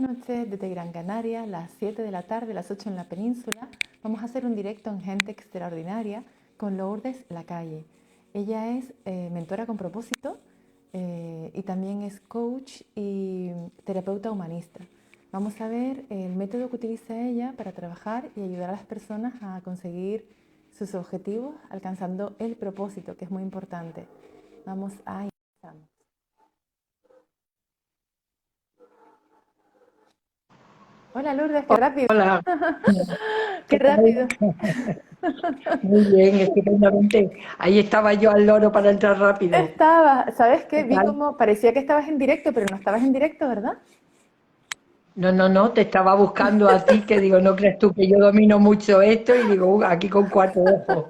noches desde Gran Canaria, las 7 de la tarde, las 8 en la península. Vamos a hacer un directo en Gente Extraordinaria con Lourdes Lacalle. Ella es mentora con propósito y también es coach y terapeuta humanista. Vamos a ver el método que utiliza ella para trabajar y ayudar a las personas a conseguir sus objetivos alcanzando el propósito, que es muy importante. Vamos a empezar. Hola Lourdes, qué rápido. Hola, Qué ¿qué tal? rápido. Muy bien, estupendamente. Ahí estaba yo al loro para entrar rápido. ¿Sabes qué? ¿Qué Vi tal? como parecía que estabas en directo, pero no estabas en directo, ¿verdad? No, te estaba buscando a ti, que digo, no crees tú que yo domino mucho esto y digo, aquí con cuatro ojos.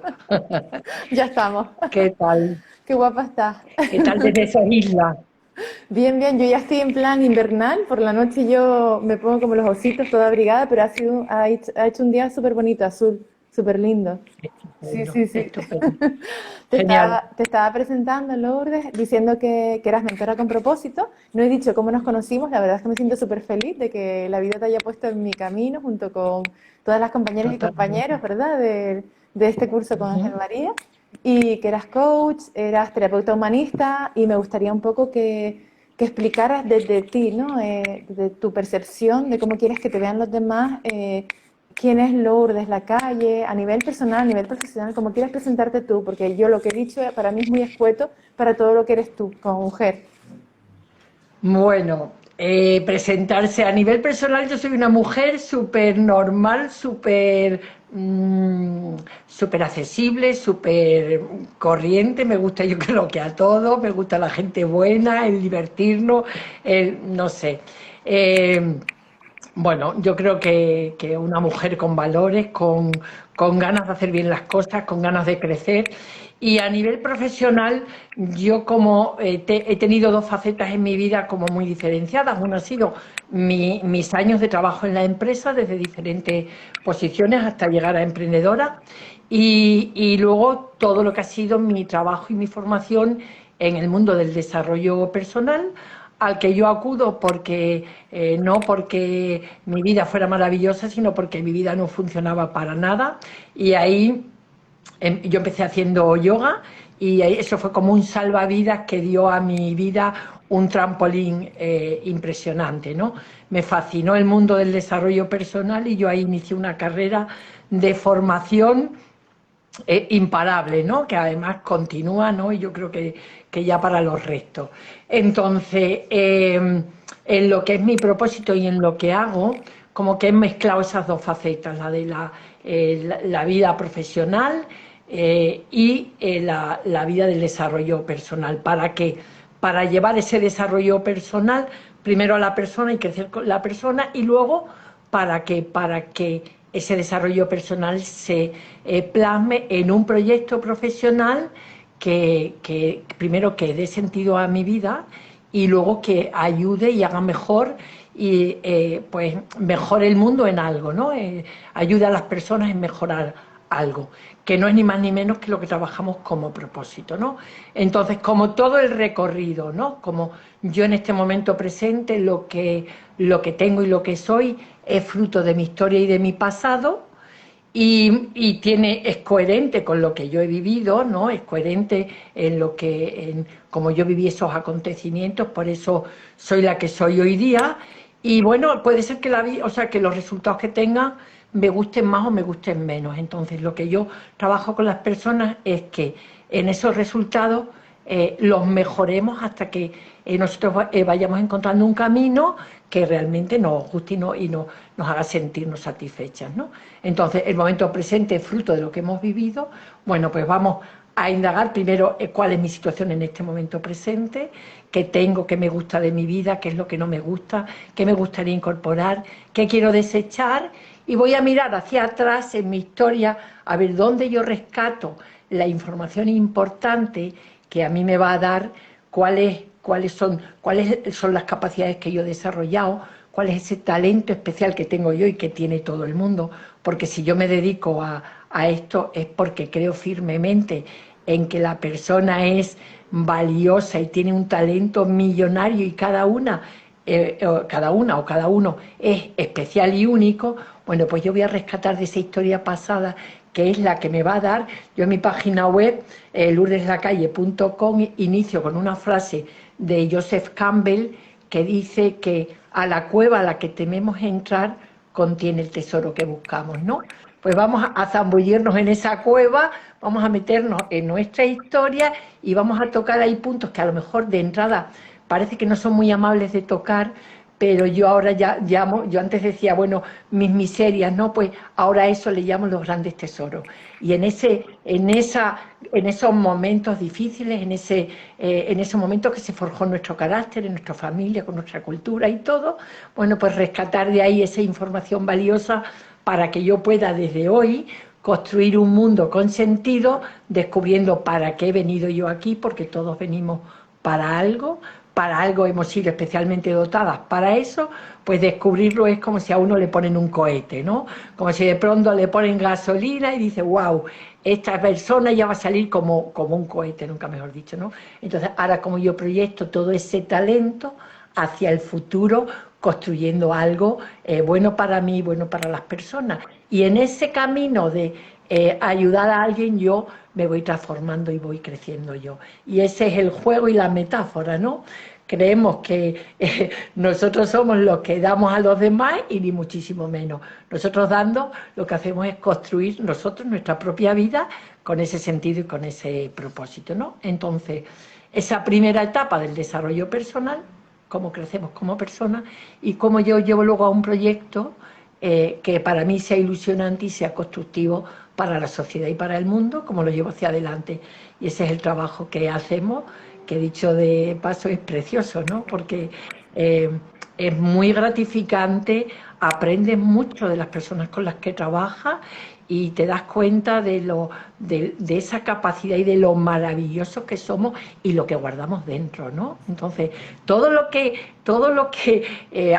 Ya estamos. ¿Qué tal? Qué guapa estás. ¿Qué tal desde esa isla? Bien, bien, yo ya estoy en plan invernal. Por la noche yo me pongo como los ositos toda abrigada, pero ha hecho un día súper bonito, azul, súper lindo. Sí, Estupendo, sí, sí. estupendo. Te Genial. estaba, te estaba presentando, Lourdes, diciendo que eras mentora con propósito. No he dicho cómo nos conocimos, la verdad es que me siento súper feliz de que la vida te haya puesto en mi camino junto con todas las compañeras y compañeros, Totalmente. ¿verdad? De este curso con Ángel Ujú. María. Y que eras coach, eras terapeuta humanista y me gustaría un poco que explicaras desde ti, ¿no? De tu percepción, de cómo quieres que te vean los demás, quién es Lourdes Lacalle, a nivel personal, a nivel profesional, cómo quieres presentarte tú, porque yo lo que he dicho para mí es muy escueto para todo lo que eres tú, como mujer. Bueno, presentarse a nivel personal, yo soy una mujer súper normal, súper accesible, súper corriente, me gusta yo creo que a todos, me gusta la gente buena, el divertirnos, no sé. Eh, bueno, yo creo que una mujer con valores, con ganas de hacer bien las cosas, con ganas de crecer. Y a nivel profesional, yo como he tenido dos facetas en mi vida como muy diferenciadas. Una ha sido mis años de trabajo en la empresa, desde diferentes posiciones hasta llegar a emprendedora. Y luego todo lo que ha sido mi trabajo y mi formación en el mundo del desarrollo personal, al que yo acudo porque no porque mi vida fuera maravillosa, sino porque mi vida no funcionaba para nada. Y ahí yo empecé haciendo yoga y eso fue como un salvavidas que dio a mi vida un trampolín impresionante, ¿no? Me fascinó el mundo del desarrollo personal y yo ahí inicié una carrera de formación imparable, ¿no? Que además continúa, ¿no? Y yo creo que ya para los restos. Entonces, en lo que es mi propósito y en lo que hago, como que he mezclado esas dos facetas, la de la vida profesional y la vida del desarrollo personal. ¿Para qué? Para llevar ese desarrollo personal primero a la persona y crecer con la persona y luego para que ese desarrollo personal se plasme en un proyecto profesional que primero que dé sentido a mi vida y luego que ayude y haga mejor y pues mejore el mundo en algo, ¿no? Ayude a las personas en mejorar algo, que no es ni más ni menos que lo que trabajamos como propósito, ¿no? Entonces, como todo el recorrido, ¿no? Como yo en este momento presente, lo que tengo y lo que soy es fruto de mi historia y de mi pasado, y es coherente con lo que yo he vivido, ¿no? Es coherente en cómo yo viví esos acontecimientos, por eso soy la que soy hoy día. Y bueno, puede ser que o sea, que los resultados que tenga me gusten más o me gusten menos. Entonces, lo que yo trabajo con las personas es que en esos resultados los mejoremos hasta que nosotros vayamos encontrando un camino que realmente nos guste nos haga sentirnos satisfechas, ¿no? Entonces, el momento presente es fruto de lo que hemos vivido. Bueno, pues vamos a indagar primero cuál es mi situación en este momento presente, qué tengo, qué me gusta de mi vida, qué es lo que no me gusta, qué me gustaría incorporar, qué quiero desechar, y voy a mirar hacia atrás en mi historia a ver dónde yo rescato la información importante que a mí me va a dar cuáles son las capacidades que yo he desarrollado, cuál es ese talento especial que tengo yo y que tiene todo el mundo, porque si yo me dedico a esto es porque creo firmemente en que la persona es valiosa y tiene un talento millonario y cada una cada una o cada uno es especial y único, bueno, pues yo voy a rescatar de esa historia pasada, que es la que me va a dar, yo en mi página web, lourdeslacalle.com, inicio con una frase de Joseph Campbell que dice que a la cueva a la que tememos entrar contiene el tesoro que buscamos, ¿no? Pues vamos a zambullirnos en esa cueva, vamos a meternos en nuestra historia y vamos a tocar ahí puntos que a lo mejor de entrada parece que no son muy amables de tocar, pero yo ahora ya llamo, yo antes decía, bueno, mis miserias, ¿no? Pues ahora a eso le llamo los grandes tesoros. Y en esos momentos difíciles, en esos momentos que se forjó nuestro carácter, en nuestra familia, con nuestra cultura y todo, bueno, pues rescatar de ahí esa información valiosa para que yo pueda desde hoy construir un mundo con sentido, descubriendo para qué he venido yo aquí, porque todos venimos para algo hemos sido especialmente dotadas para eso, pues descubrirlo es como si a uno le ponen un cohete, ¿no? Como si de pronto le ponen gasolina y dice, wow, esta persona ya va a salir como un cohete, nunca mejor dicho, ¿no? Entonces, ahora como yo proyecto todo ese talento hacia el futuro, construyendo algo bueno para mí, bueno para las personas. Y en ese camino de ayudar a alguien, yo me voy transformando y voy creciendo yo. Y ese es el juego y la metáfora, ¿no? Creemos que nosotros somos los que damos a los demás y ni muchísimo menos. Nosotros dando lo que hacemos es construir nosotros nuestra propia vida con ese sentido y con ese propósito, ¿no? Entonces, esa primera etapa del desarrollo personal, cómo crecemos como personas y cómo yo llevo luego a un proyecto que para mí sea ilusionante y sea constructivo para la sociedad y para el mundo, como lo llevo hacia adelante. Y ese es el trabajo que hacemos, que dicho de paso es precioso, ¿no? Porque es muy gratificante, aprendes mucho de las personas con las que trabajas y te das cuenta de esa capacidad y de lo maravillosos que somos y lo que guardamos dentro, ¿no? Entonces, todo lo que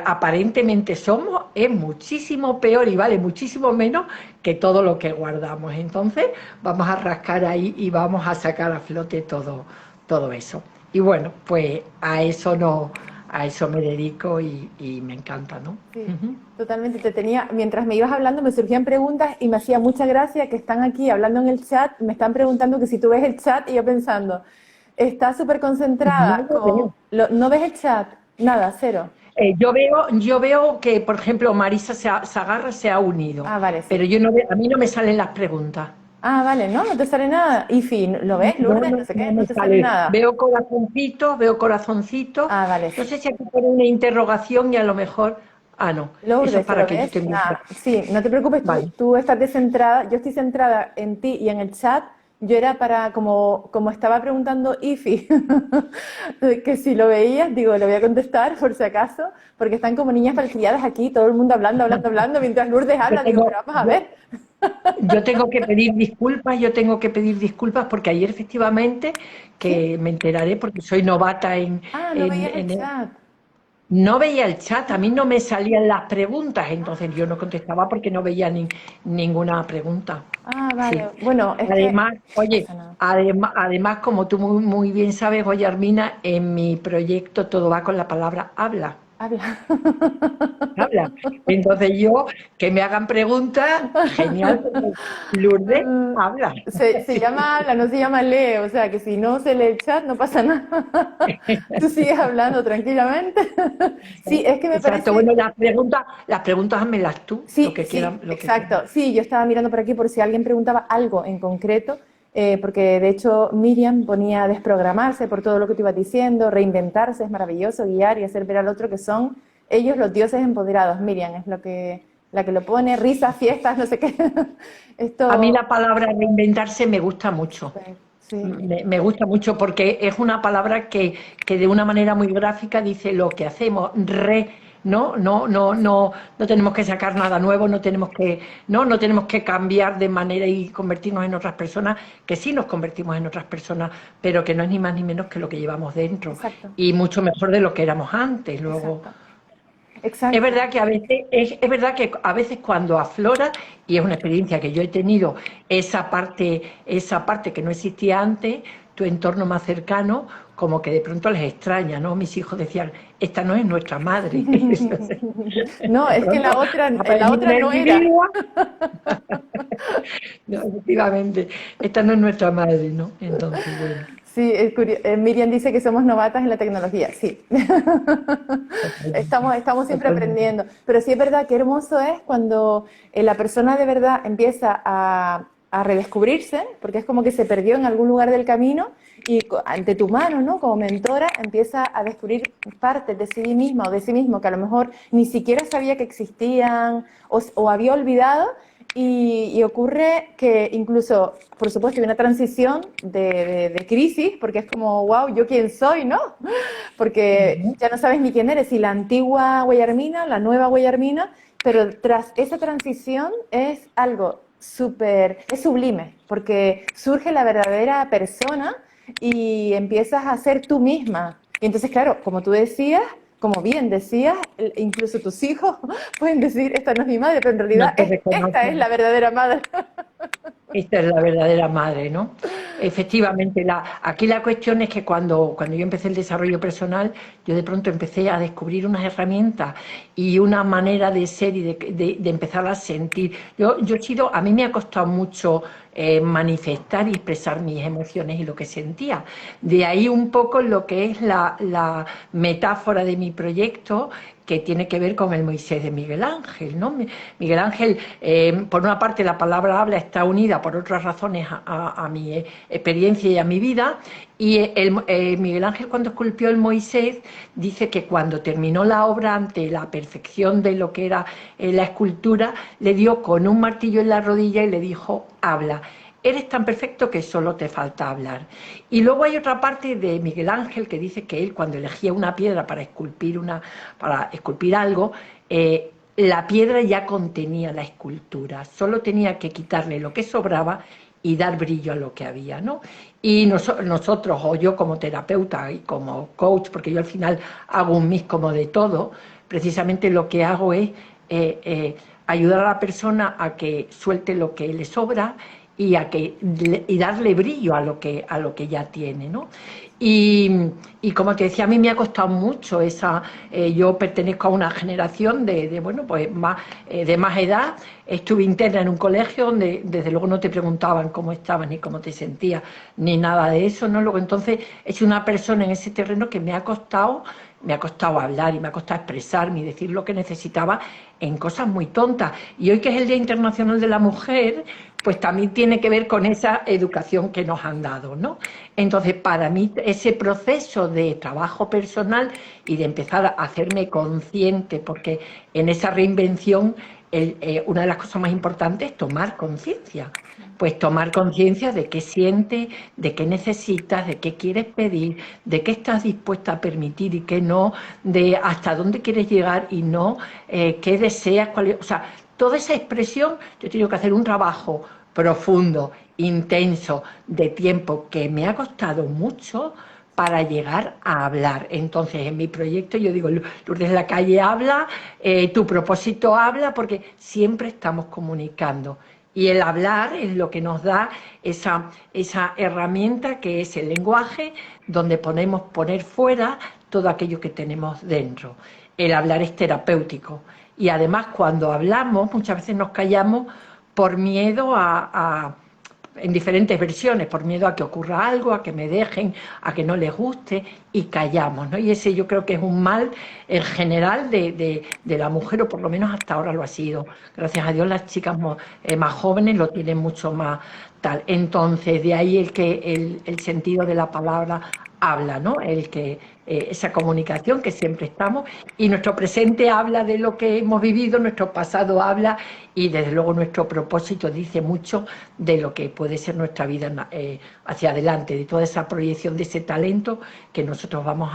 aparentemente somos es muchísimo peor y vale muchísimo menos que todo lo que guardamos. Entonces, vamos a rascar ahí y vamos a sacar a flote todo eso. Y bueno, pues a eso me dedico y me encanta, ¿no? Sí, totalmente. Mientras me ibas hablando me surgían preguntas y me hacía mucha gracia que están aquí hablando en el chat, me están preguntando que si tú ves el chat y yo pensando, está súper concentrada, ¿no ves el chat? Nada, cero. Yo veo que, por ejemplo, Marisa Sagarra se ha unido, Ah, vale, sí. pero a mí no me salen las preguntas. Ah, vale, no te sale nada. Ifi, ¿lo ves, Lourdes? No sé qué, no me te sale nada. Veo corazoncitos. Ah, vale, No sí. sé si aquí pone una interrogación y a lo mejor... Ah, no, Lourdes, eso es para ¿lo que yo ves? tenga... Sí, no te preocupes, Vale. tú estás descentrada, yo estoy centrada en ti y en el chat. Yo era como estaba preguntando Ifi, que si lo veías, digo, le voy a contestar por si acaso, porque están como niñas malcriadas aquí, todo el mundo hablando, mientras Lourdes habla, digo, pero vamos a ver. Yo tengo que pedir disculpas porque ayer efectivamente, ¿Sí? que me enteraré porque soy novata Ah, no veías el chat. no veía el chat, a mí no me salían las preguntas, entonces yo no contestaba porque no veía ninguna pregunta. Ah, Sí. vale. Bueno, es que Además, no oye, pasa nada. además, como tú muy bien sabes, Armina, en mi proyecto todo va con la palabra habla. Habla. Habla. Entonces que me hagan preguntas, genial, porque Lourdes habla. Se llama habla, no se llama lee, o sea que si no se lee el chat no pasa nada. Tú sigues hablando tranquilamente. Sí, es que me Exacto, parece... bueno, las preguntas házmelas tú, lo Sí, que sí, quieran, lo que quieran. exacto. Sí, yo estaba mirando por aquí por si alguien preguntaba algo en concreto, porque de hecho Miriam ponía desprogramarse por todo lo que tú ibas diciendo, reinventarse es maravilloso, guiar y hacer ver al otro que son ellos los dioses empoderados. Miriam es la que lo pone, risas, fiestas, no sé qué. A mí Esto... la palabra reinventarse me gusta mucho. Sí, Me gusta mucho porque es una palabra que de una manera muy gráfica dice lo que hacemos, no tenemos que sacar nada nuevo, no tenemos que cambiar de manera y convertirnos en otras personas, que sí nos convertimos en otras personas, pero que no es ni más ni menos que lo que llevamos dentro exacto, y mucho mejor de lo que éramos antes. Luego, exacto, es exacto. verdad que es verdad que a veces cuando aflora, y es una experiencia que yo he tenido, esa parte que no existía antes, tu entorno más cercano, como que de pronto les extraña, ¿no? Mis hijos decían, esta no es nuestra madre. No, De es que pronto la aparecía otra una no era. individua. No, efectivamente, esta no es nuestra madre, ¿no? Entonces, bueno, Sí, Miriam dice que somos novatas en la tecnología. Sí, totalmente, estamos siempre totalmente. aprendiendo. Pero sí es verdad que hermoso es cuando la persona de verdad empieza a redescubrirse, porque es como que se perdió en algún lugar del camino y ante tu mano, ¿no? Como mentora, empieza a descubrir partes de sí misma o de sí mismo que a lo mejor ni siquiera sabía que existían o había olvidado. Y ocurre que incluso, por supuesto, hay una transición de crisis, porque es como, wow, ¿yo quién soy, no? Porque Ujú. ya no sabes ni quién eres, si la antigua Guillermina, la nueva Guillermina, pero tras esa transición es algo súper, es sublime, porque surge la verdadera persona y empiezas a ser tú misma. Y entonces, claro, como tú decías, como bien decías, incluso tus hijos pueden decir, esta no es mi madre, pero en No realidad te esta es reconocen. la verdadera madre. Esta es la verdadera madre, ¿no? Efectivamente, aquí la cuestión es que cuando yo empecé el desarrollo personal, yo de pronto empecé a descubrir unas herramientas y una manera de ser y de empezar a sentir. Yo he sido, a mí me ha costado mucho manifestar y expresar mis emociones y lo que sentía. De ahí un poco lo que es la metáfora de mi proyecto, que tiene que ver con el Moisés de Miguel Ángel, ¿no? Miguel Ángel, por una parte la palabra habla está unida por otras razones a mi experiencia y a mi vida, y Miguel Ángel cuando esculpió el Moisés dice que cuando terminó la obra ante la perfección de lo que era la escultura, le dio con un martillo en la rodilla y le dijo, habla. Eres tan perfecto que solo te falta hablar. Y luego hay otra parte de Miguel Ángel que dice que él cuando elegía una piedra para esculpir algo, la piedra ya contenía la escultura, solo tenía que quitarle lo que sobraba y dar brillo a lo que había, ¿no? Y nosotros, o yo como terapeuta y como coach, porque yo al final hago un mix como de todo, precisamente lo que hago es ayudar a la persona a que suelte lo que le sobra y darle brillo a lo que ya tiene, ¿no? Y, y como te decía, a mí me ha costado mucho yo pertenezco a una generación bueno, pues de más edad. Estuve interna en un colegio donde desde luego no te preguntaban cómo estabas, ni cómo te sentías, ni nada de eso, ¿no? Luego entonces he sido una persona en ese terreno que me ha costado hablar y me ha costado expresarme y decir lo que necesitaba en cosas muy tontas. Y hoy que es el Día Internacional de la Mujer, pues también tiene que ver con esa educación que nos han dado, ¿no? Entonces, para mí, ese proceso de trabajo personal y de empezar a hacerme consciente, porque en esa reinvención, una de las cosas más importantes es tomar conciencia. Pues tomar conciencia de qué sientes, de qué necesitas, de qué quieres pedir, de qué estás dispuesta a permitir y qué no, de hasta dónde quieres llegar y no, qué deseas, o sea, toda esa expresión, yo he tenido que hacer un trabajo profundo, intenso, de tiempo, que me ha costado mucho para llegar a hablar. Entonces, en mi proyecto yo digo, Lourdes Lacalle habla, tu propósito habla, porque siempre estamos comunicando. Y el hablar es lo que nos da esa herramienta que es el lenguaje, donde podemos poner fuera todo aquello que tenemos dentro. El hablar es terapéutico. Y además, cuando hablamos, muchas veces nos callamos por miedo en diferentes versiones, por miedo a que ocurra algo, a que me dejen, a que no les guste, y callamos, ¿no? Y ese yo creo que es un mal en general de la mujer, o por lo menos hasta ahora lo ha sido. Gracias a Dios las chicas más jóvenes lo tienen mucho más tal. Entonces, de ahí el sentido de la palabra habla, ¿no? Esa comunicación que siempre estamos, y nuestro presente habla de lo que hemos vivido, nuestro pasado habla, y desde luego nuestro propósito dice mucho de lo que puede ser nuestra vida hacia adelante, de toda esa proyección de ese talento que nosotros vamos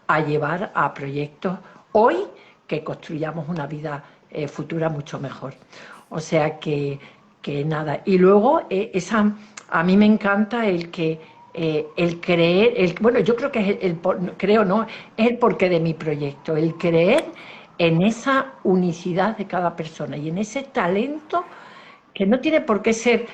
a llevar a proyectos hoy, que construyamos una vida futura mucho mejor. O sea que nada. Y luego a mí me encanta el creer, bueno, yo creo que es creo, ¿no? Es el porqué de mi proyecto, el creer en esa unicidad de cada persona y en ese talento que no tiene por qué ser,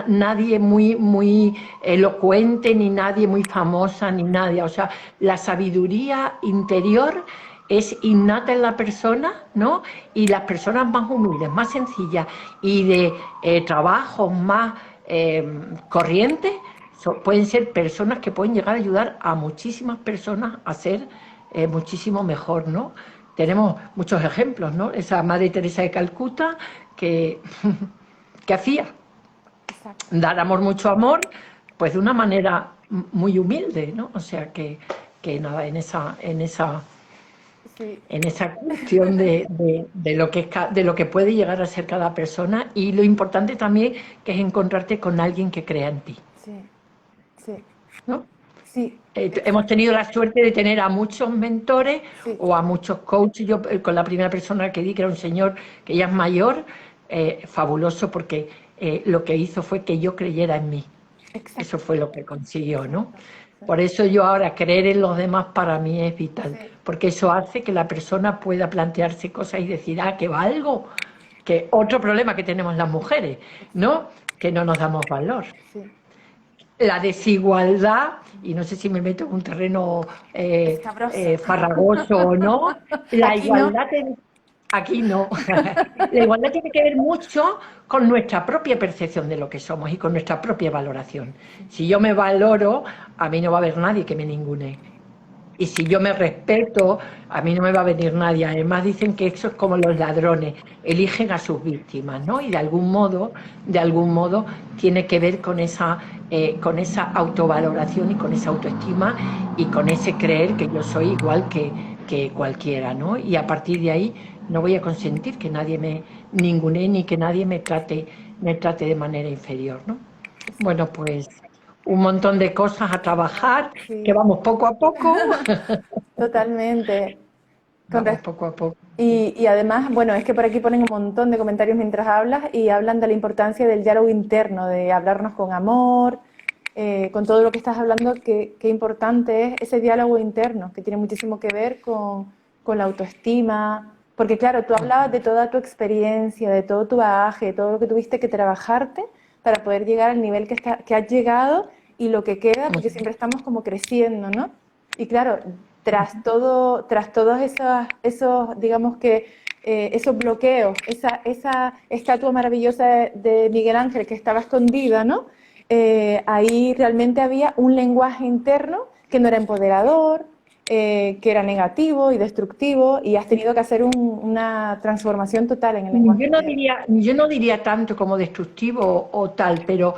nadie muy elocuente, ni nadie muy famosa, ni nadie. O sea, la sabiduría interior es innata en la persona, ¿no? Y las personas más humildes, más sencillas y de trabajos más corrientes, pueden ser personas que pueden llegar a ayudar a muchísimas personas a ser muchísimo mejor, ¿no? Tenemos muchos ejemplos, ¿no? Esa Madre Teresa de Calcuta que, que hacía Exacto. dar amor, mucho amor, pues de una manera muy humilde, ¿no? O sea que nada, Sí, en esa cuestión de lo que puede llegar a ser cada persona, y lo importante también que es encontrarte con alguien que crea en ti, sí, sí, ¿no? sí, Hemos exacto. tenido la suerte de tener a muchos mentores Sí, o a muchos coaches. Yo con la primera persona que di, que era un señor que ya es mayor, fabuloso, porque lo que hizo fue que yo creyera en mí. Eso exacto, fue lo que consiguió, ¿no? exacto. Sí, Por eso yo ahora creer en los demás para mí es vital, sí, porque eso hace que la persona pueda plantearse cosas y decir, ah, que valgo, que otro problema que tenemos las mujeres, ¿no? exacto. Que no nos damos valor. Sí, La desigualdad, y no sé si me meto en un terreno escabroso. farragoso o no, la Aquí no. igualdad, aquí no, la igualdad tiene que ver mucho con nuestra propia percepción de lo que somos y con nuestra propia valoración. Sí, Si yo me valoro, a mí no va a haber nadie que me ningune. Y si yo me respeto, a mí no me va a venir nadie. Además dicen que eso es como los ladrones, eligen a sus víctimas, ¿no? Y de algún modo tiene que ver con esa autovaloración y con esa autoestima y con ese creer que yo soy igual que cualquiera, ¿no? Y a partir de ahí no voy a consentir que nadie me ningune ni que nadie me trate de manera inferior, ¿no? exacto. Bueno, pues un montón de cosas a trabajar, que Sí, vamos poco a poco. totalmente. Con Vamos res- poco a poco. y además, bueno, es que por aquí ponen un montón de comentarios mientras hablas y hablan de la importancia del diálogo interno, de hablarnos con amor, con todo lo que estás hablando, qué importante es ese diálogo interno, que tiene muchísimo que ver con la autoestima. Porque claro, tú hablabas de toda tu experiencia, de todo tu bagaje, de todo lo que tuviste que trabajarte para poder llegar al nivel que has llegado y lo que queda, porque siempre estamos como creciendo, ¿no? Y claro, tras todos digamos que, esos bloqueos, esa estatua maravillosa de Miguel Ángel que estaba escondida, ¿no? Ahí realmente había un lenguaje interno que no era empoderador, que era negativo y destructivo, y has tenido que hacer una transformación total en el lenguaje interno. Yo no diría tanto como destructivo o tal, pero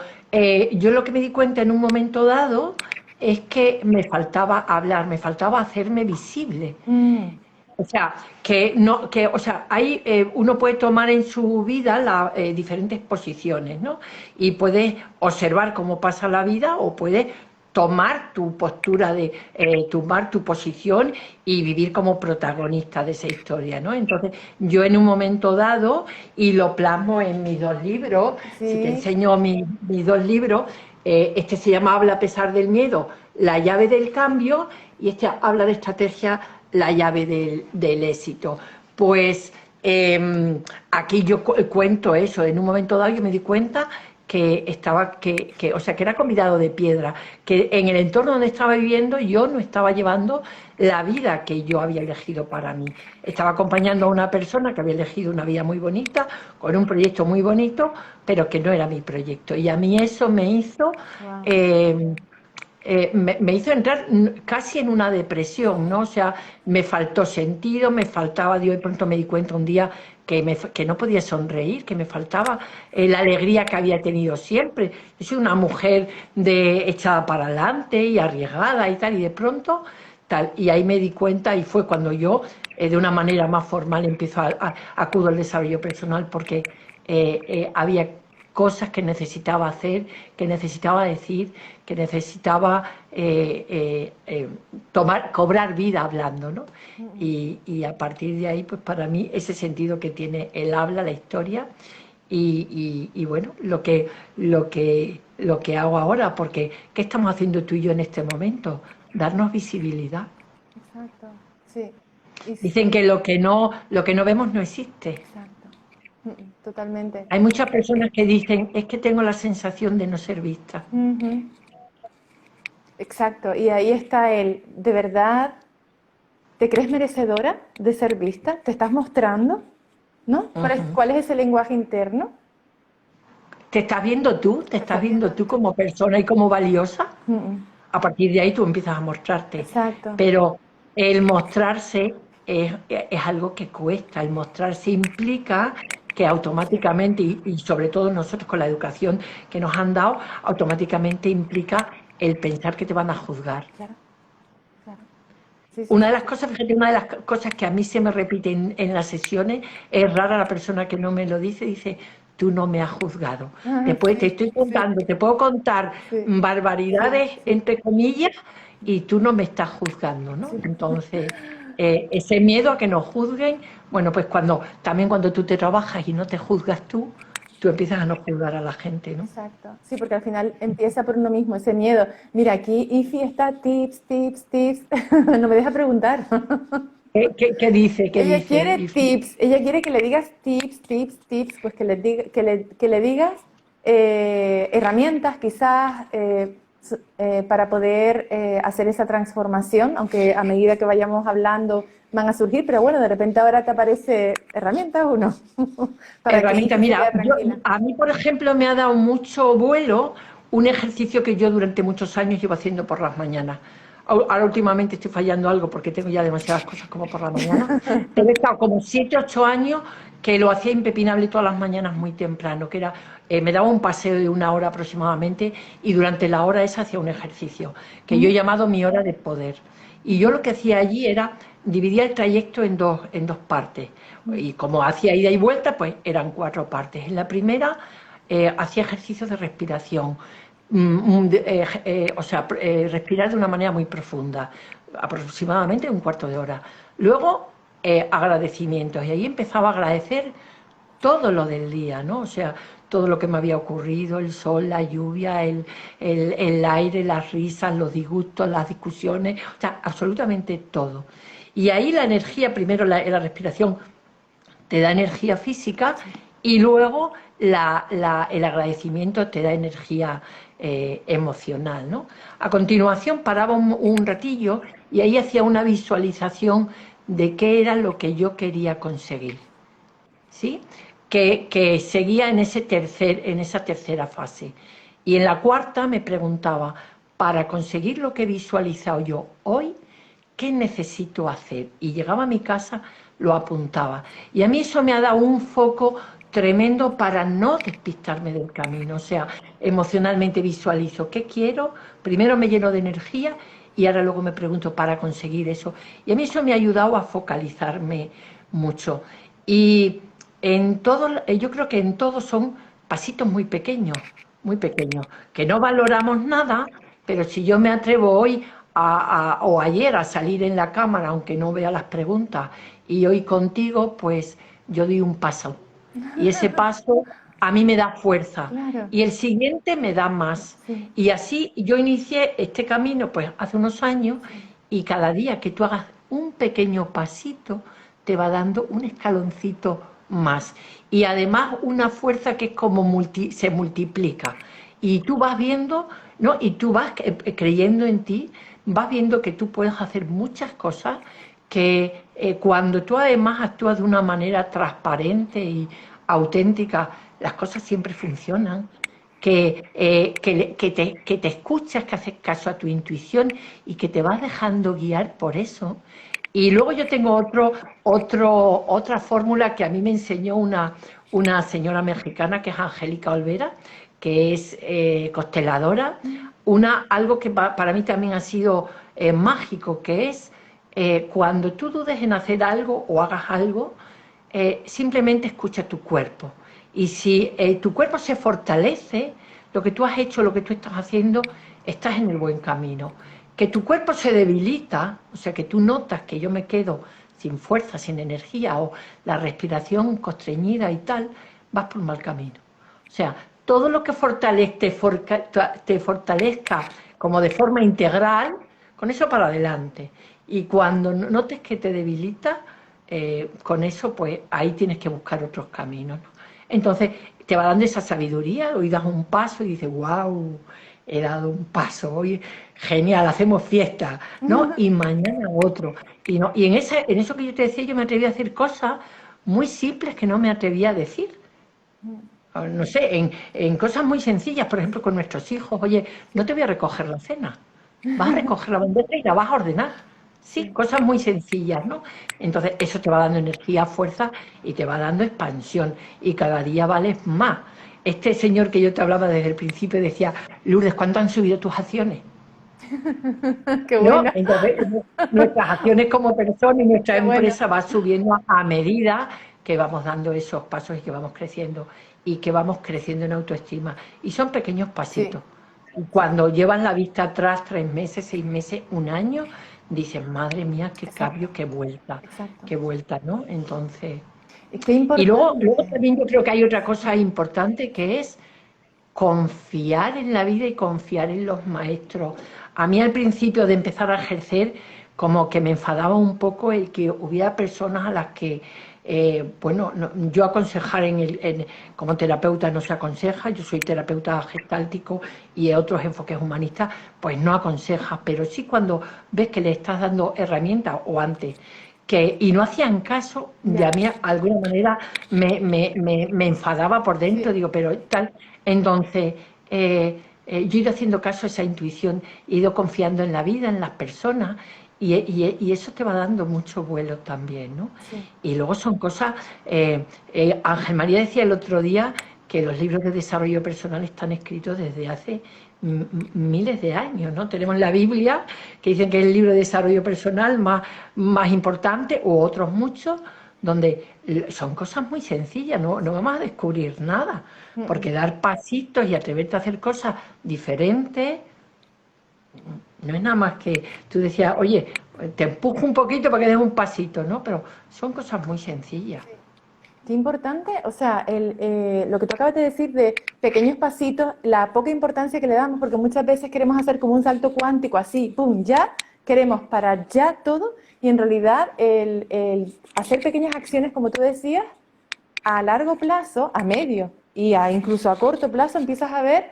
yo lo que me di cuenta en un momento dado es que me faltaba hablar, me faltaba hacerme visible. Mm, O sea, o sea, hay, uno puede tomar en su vida diferentes posiciones, ¿no? Y puedes observar cómo pasa la vida o puedes tomar tu postura tomar tu posición y vivir como protagonista de esa historia, ¿no? Entonces, yo en un momento dado, y lo plasmo en mis dos libros, si te sí, enseño mis dos libros, este se llama Habla a pesar del miedo, la llave del cambio, y este habla de estrategia, la llave del éxito. Pues aquí yo cuento eso. En un momento dado yo me di cuenta que o sea, que era convidado de piedra, que en el entorno donde estaba viviendo yo no estaba llevando la vida que yo había elegido para mí. Estaba acompañando a una persona que había elegido una vida muy bonita, con un proyecto muy bonito, pero que no era mi proyecto. Y a mí eso me hizo wow, eh, me hizo entrar casi en una depresión, ¿no? O sea, me faltó sentido, me faltaba, yo de pronto me di cuenta un día que no podía sonreír, que me faltaba la alegría que había tenido siempre. Yo soy una mujer echada para adelante y arriesgada y tal, y de pronto tal. Y ahí me di cuenta y fue cuando yo, de una manera más formal, empiezo acudo al desarrollo personal porque había cosas que necesitaba hacer, que necesitaba decir, que necesitaba cobrar vida hablando, ¿no? Y a partir de ahí, pues para mí, ese sentido que tiene el habla, la historia, y bueno, lo que hago ahora, porque ¿qué estamos haciendo tú y yo en este momento? Darnos visibilidad. exacto, sí, y Dicen que lo que no vemos no existe. exacto. Totalmente. Hay muchas personas que dicen, es que tengo la sensación de no ser vista. Ujú. Exacto, y ahí está el, ¿de verdad te crees merecedora de ser vista? ¿Te estás mostrando? ¿No? Ujú. ¿Cuál es ese lenguaje interno? ¿Te estás viendo tú? ¿Te ¿Te estás estás viendo viendo tú tú? como persona y como valiosa? Mm, mm. A partir de ahí tú empiezas a mostrarte. Exacto. Pero el mostrarse es algo que cuesta. El mostrarse implica que automáticamente, y sobre todo nosotros con la educación que nos han dado, automáticamente implica el pensar que te van a juzgar. Claro, claro. Sí, sí, Una de sí, las sí. cosas, fíjate, una de las cosas que a mí se me repite en las sesiones, es rara la persona que no me lo dice, tú no me has juzgado. Ah, Después te sí, estoy sí, contando, te puedo contar sí, sí, barbaridades, sí, entre comillas, y tú no me estás juzgando, ¿no? sí. Entonces, ese miedo a que nos juzguen, bueno, pues también cuando tú te trabajas y no te juzgas tú empiezas a no juzgar a la gente, ¿no? Exacto. Sí, porque al final empieza por uno mismo, ese miedo. Mira, aquí Ifi está tips, tips, tips. No me deja preguntar. ¿Qué dice? ¿Qué Ella dice? quiere tips, ella quiere que le digas tips, tips, tips, pues que le digas herramientas quizás para poder hacer esa transformación, aunque a medida que vayamos hablando van a surgir, pero bueno, de repente ahora te aparece herramientas o no, para que Herramientas, Ifi se mira, quede tranquila. a mí, por ejemplo, me ha dado mucho vuelo un ejercicio que yo durante muchos años llevo haciendo por las mañanas. Ahora últimamente estoy fallando algo porque tengo ya demasiadas cosas como por la mañana, pero he estado como 7, 8 años que lo hacía impepinable todas las mañanas muy temprano, que era, me daba un paseo de 1 hora aproximadamente y durante la hora esa hacía un ejercicio, que yo he Ujú, llamado mi hora de poder. Y yo ujú, lo que hacía allí era dividir el trayecto en dos partes. ujú, Y como hacía ida y vuelta, pues eran 4 partes. En la primera hacía ejercicios de respiración, o sea, respirar de una manera muy profunda, aproximadamente 1/4 de hora. Luego, agradecimientos, y ahí empezaba a agradecer todo lo del día, ¿no? O sea, todo lo que me había ocurrido, el sol, la lluvia, el aire, las risas, los disgustos, las discusiones, o sea, absolutamente todo. Y ahí la energía, primero la respiración te da energía física sí, y luego el agradecimiento te da energía emocional, ¿no? A continuación paraba un ratillo y ahí hacía una visualización de qué era lo que yo quería conseguir, ¿sí? Que seguía en esa tercera fase. Y en la cuarta me preguntaba, para conseguir lo que he visualizado yo hoy, ¿qué necesito hacer? Y llegaba a mi casa, lo apuntaba. Y a mí eso me ha dado un foco tremendo para no despistarme del camino. O sea, emocionalmente visualizo qué quiero, primero me lleno de energía y ahora luego me pregunto para conseguir eso. Y a mí eso me ha ayudado a focalizarme mucho. Y yo creo que en todo son pasitos muy pequeños, que no valoramos nada, pero si yo me atrevo hoy o ayer a salir en la cámara, aunque no vea las preguntas, y hoy contigo, pues yo di un paso. Y ese paso a mí me da fuerza. claro, Y el siguiente me da más. sí, Y así yo inicié este camino pues hace unos años sí, y cada día que tú hagas un pequeño pasito te va dando un escaloncito más. Y además una fuerza que es como se multiplica. Y tú vas viendo, ¿no? Y tú vas creyendo en ti, vas viendo que tú puedes hacer muchas cosas que cuando tú además actúas de una manera transparente y auténtica, las cosas siempre funcionan, que te escuchas, que haces caso a tu intuición y que te vas dejando guiar por eso. Y luego yo tengo otra fórmula que a mí me enseñó una señora mexicana que es Angélica Olvera, que es consteladora, algo que para mí también ha sido mágico, que es cuando tú dudes en hacer algo o hagas algo, simplemente escucha tu cuerpo. Y si tu cuerpo se fortalece, lo que tú has hecho, lo que tú estás haciendo, estás en el buen camino. Que tu cuerpo se debilita, o sea, que tú notas que yo me quedo sin fuerza, sin energía, o la respiración constreñida y tal, vas por mal camino. O sea, todo lo que te fortalezca como de forma integral, con eso para adelante. Y cuando notes que te debilita, con eso, pues ahí tienes que buscar otros caminos, ¿no? Entonces te va dando esa sabiduría, hoy das un paso y dices, wow, he dado un paso, hoy genial, hacemos fiesta, ¿no? Y mañana otro. Y, no, y en eso que yo te decía, yo me atreví a hacer cosas muy simples que no me atrevía a decir. No sé, en cosas muy sencillas, por ejemplo, con nuestros hijos, oye, no te voy a recoger la cena, vas a recoger la bandeja y la vas a ordenar. Sí, Sí. cosas muy sencillas, ¿no? Entonces eso te va dando energía, fuerza y te va dando expansión y cada día vales más. Este señor que yo te hablaba desde el principio decía, Lourdes, ¿cuánto han subido tus acciones? Qué ¿No? buena, Entonces, nuestras acciones como persona y nuestra qué buena. empresa va subiendo a medida que vamos dando esos pasos y que vamos creciendo y que vamos creciendo en autoestima. Y son pequeños Sí, pasitos. Y sí, cuando llevan la vista atrás 3 meses, 6 meses, un año, dicen, madre mía, qué exacto, cambio, exacto. qué vuelta, ¿no? Entonces, Y qué y luego importante. también yo creo que hay otra cosa importante que es confiar en la vida y confiar en los maestros. A mí al principio de empezar a ejercer, como que me enfadaba un poco el que hubiera personas a las que, bueno, yo aconsejar como terapeuta no se aconseja, yo soy terapeuta gestáltico y otros enfoques humanistas, pues no aconseja, pero sí cuando ves que le estás dando herramientas o antes. Y no hacían caso, y Ya, a mí de alguna manera me enfadaba por dentro, sí. digo, pero tal. Entonces, yo he ido haciendo caso a esa intuición, he ido confiando en la vida, en las personas, y eso te va dando mucho vuelo también, ¿no? Sí. Y luego son cosas, Ángel María decía el otro día que los libros de desarrollo personal están escritos desde hace miles de años, ¿no? Tenemos la Biblia, que dicen que es el libro de desarrollo personal más importante, o otros muchos, donde son cosas muy sencillas, no vamos a descubrir nada, Mm, mm. porque dar pasitos y atreverte a hacer cosas diferentes no es nada más que tú decías, oye, te empujo un poquito para que des un pasito, ¿no? Pero son cosas muy sencillas. Qué importante, o sea, lo que tú acabas de decir de pequeños pasitos, la poca importancia que le damos, porque muchas veces queremos hacer como un salto cuántico, así, ¡pum!, ya, queremos para ya todo, y en realidad el hacer pequeñas acciones, como tú decías, a largo plazo, a medio incluso a corto plazo, empiezas a ver,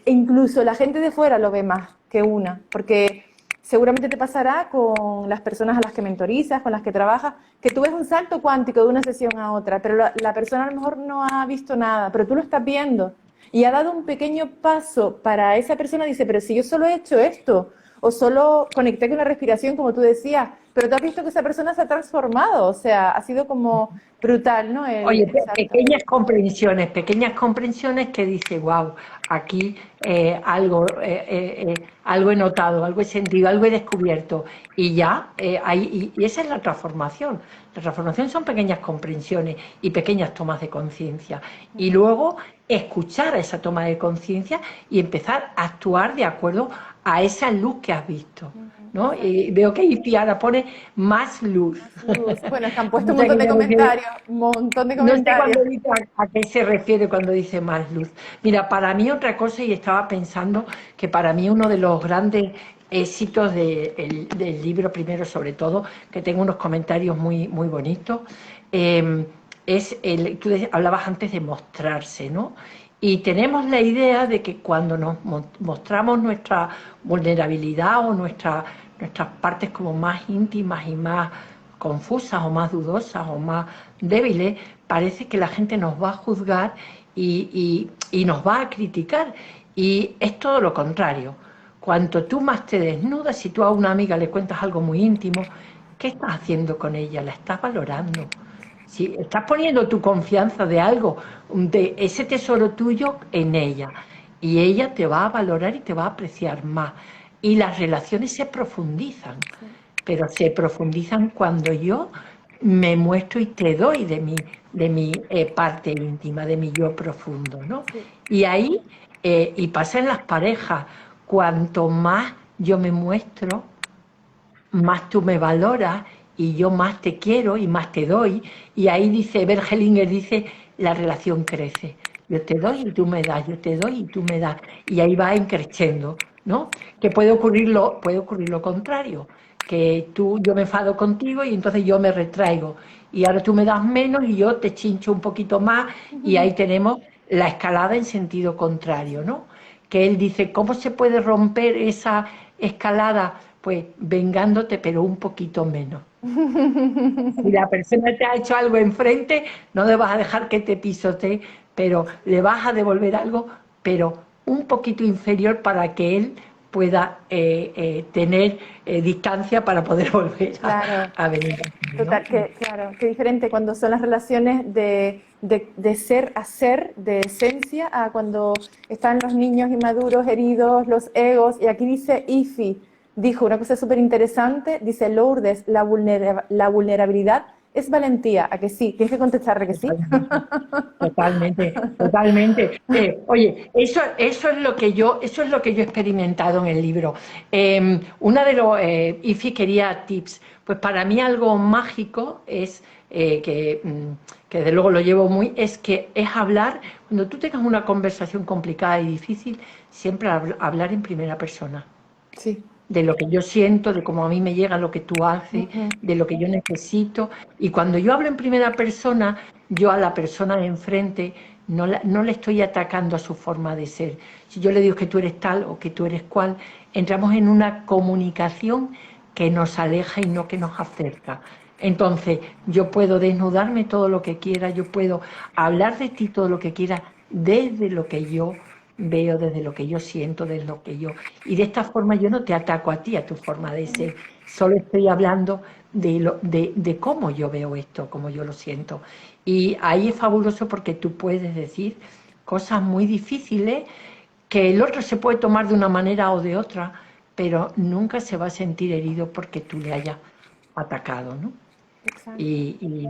incluso la gente de fuera lo ve más que una, porque seguramente te pasará con las personas a las que mentorizas, con las que trabajas, que tú ves un salto cuántico de una sesión a otra, pero la persona a lo mejor no ha visto nada, pero tú lo estás viendo y ha dado un pequeño paso para esa persona, dice, pero si yo solo he hecho esto, o solo conecté con la respiración, como tú decías, pero tú has visto que esa persona se ha transformado, o sea, ha sido como brutal, ¿no? Oye, El salto. pequeñas comprensiones que dice, wow, aquí algo he notado, algo he sentido, algo he descubierto. Y ya, y esa es la transformación. La transformación son pequeñas comprensiones y pequeñas tomas de conciencia. Y luego escuchar a esa toma de conciencia y empezar a actuar de acuerdo a esa luz que has visto. ¿No? Exacto. Y veo que Itiana pone más luz. Más luz. Bueno, es que han puesto No un sé a montón qué de se refiere. comentarios, un montón de No sé comentarios. cuándo dice a qué se refiere cuando dice más luz. Mira, para mí otra cosa, y estaba pensando que para mí uno de los grandes éxitos del libro, primero sobre todo, que tengo unos comentarios muy bonitos, tú hablabas antes de mostrarse, ¿no? Y tenemos la idea de que cuando nos mostramos nuestra vulnerabilidad o nuestras partes como más íntimas y más confusas o más dudosas o más débiles, parece que la gente nos va a juzgar y nos va a criticar. Y es todo lo contrario. Cuanto tú más te desnudas, si tú a una amiga le cuentas algo muy íntimo, ¿qué estás haciendo con ella? ¿La estás valorando? Si estás poniendo tu confianza de algo, de ese tesoro tuyo en ella, y ella te va a valorar y te va a apreciar más. Y las relaciones se profundizan, Sí, pero se profundizan cuando yo me muestro y te doy de mi parte íntima, de mi yo profundo, ¿no? sí, Y ahí, y pasa en las parejas, cuanto más yo me muestro, más tú me valoras y yo más te quiero y más te doy. Y ahí dice, Bergelinger dice, la relación crece. Yo te doy y tú me das, yo te doy y tú me das. Y ahí va creciendo, ¿no? Que puede ocurrir lo contrario, que yo me enfado contigo y entonces yo me retraigo. y ahora tú me das menos y yo te chincho un poquito más, y ahí tenemos la escalada en sentido contrario, ¿no? Que él dice, ¿cómo se puede romper esa escalada? Pues vengándote, pero un poquito menos. Si la persona te ha hecho algo enfrente, no le vas a dejar que te pisotee, pero le vas a devolver algo, pero un poquito inferior para que él pueda tener distancia para poder volver Claro. a venir aquí, ¿no? Total, claro, qué diferente cuando son las relaciones de ser a ser, de esencia, a cuando están los niños inmaduros, heridos, los egos. Y aquí dice Ifi, dijo una cosa súper interesante, dice Lourdes, la vulnerabilidad es valentía, ¿a que sí? Tienes que contestarle que sí. Totalmente, totalmente, totalmente. Oye, eso es lo que yo he experimentado en el libro. Una de los, Ifi quería tips. Pues para mí algo mágico es que desde luego lo llevo muy, es que es hablar, cuando tú tengas una conversación complicada y difícil, siempre hablar en primera persona Sí. de lo que yo siento, de cómo a mí me llega lo que tú haces, Ujú. de lo que yo necesito. Y cuando yo hablo en primera persona, yo a la persona de enfrente no le estoy atacando a su forma de ser. Si yo le digo que tú eres tal o que tú eres cual, entramos en una comunicación que nos aleja y no que nos acerca. Entonces, yo puedo desnudarme todo lo que quiera, yo puedo hablar de ti todo lo que quiera, desde lo que yo veo, desde lo que yo siento, desde lo que yo... Y de esta forma yo no te ataco a ti, a tu forma de ser, solo estoy hablando de cómo yo veo esto, cómo yo lo siento. Y ahí es fabuloso porque tú puedes decir cosas muy difíciles que el otro se puede tomar de una manera o de otra, pero nunca se va a sentir herido porque tú le hayas atacado, ¿no? Exacto. Y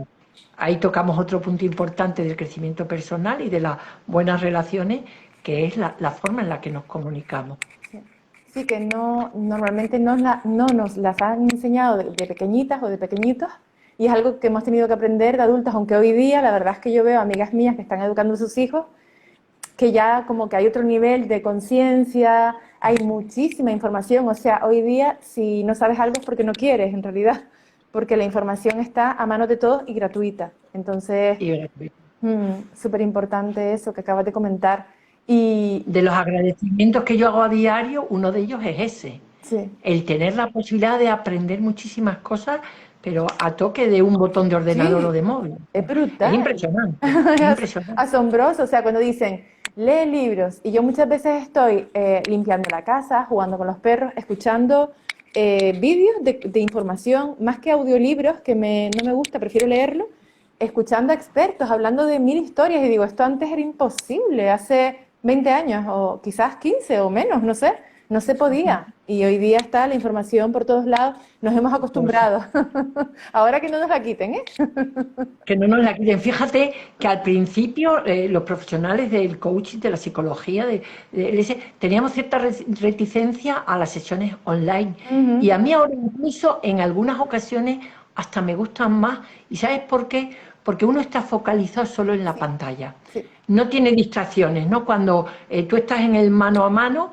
ahí tocamos otro punto importante del crecimiento personal y de las buenas relaciones, que es la forma en la que nos comunicamos. Sí, sí, que no, normalmente no nos las han enseñado de pequeñitas o de pequeñitos, y es algo que hemos tenido que aprender de adultas, aunque hoy día la verdad es que yo veo amigas mías que están educando a sus hijos, que ya como que hay otro nivel de conciencia, hay muchísima información, o sea, hoy día si no sabes algo es porque no quieres en realidad, porque la información está a manos de todos y gratuita. Entonces, Y súper importante eso que acabas de comentar. Y de los agradecimientos que yo hago a diario, uno de ellos es ese, sí, el tener la posibilidad de aprender muchísimas cosas, pero a toque de un botón de ordenador o sí, de móvil. es Es brutal. impresionante, es Es impresionante. asombroso, o sea, cuando dicen, lee libros, y yo muchas veces estoy limpiando la casa, jugando con los perros, escuchando vídeos de información, más que audiolibros, que no me gusta, prefiero leerlo, escuchando a expertos, hablando de mil historias, y digo, esto antes era imposible, hace 20 años, o quizás 15 o menos, no sé, no se podía. Y hoy día está la información por todos lados, nos hemos acostumbrado. Ahora que no nos la quiten, ¿eh? Que no nos la quiten. Fíjate que al principio los profesionales del coaching, de la psicología, teníamos cierta reticencia a las sesiones online. Y Ujú. a mí ahora incluso en algunas ocasiones hasta me gustan más. ¿Y sabes por qué? Porque uno está focalizado solo en la Sí, pantalla. sí, No tiene distracciones, ¿no? Cuando tú estás en el mano a mano,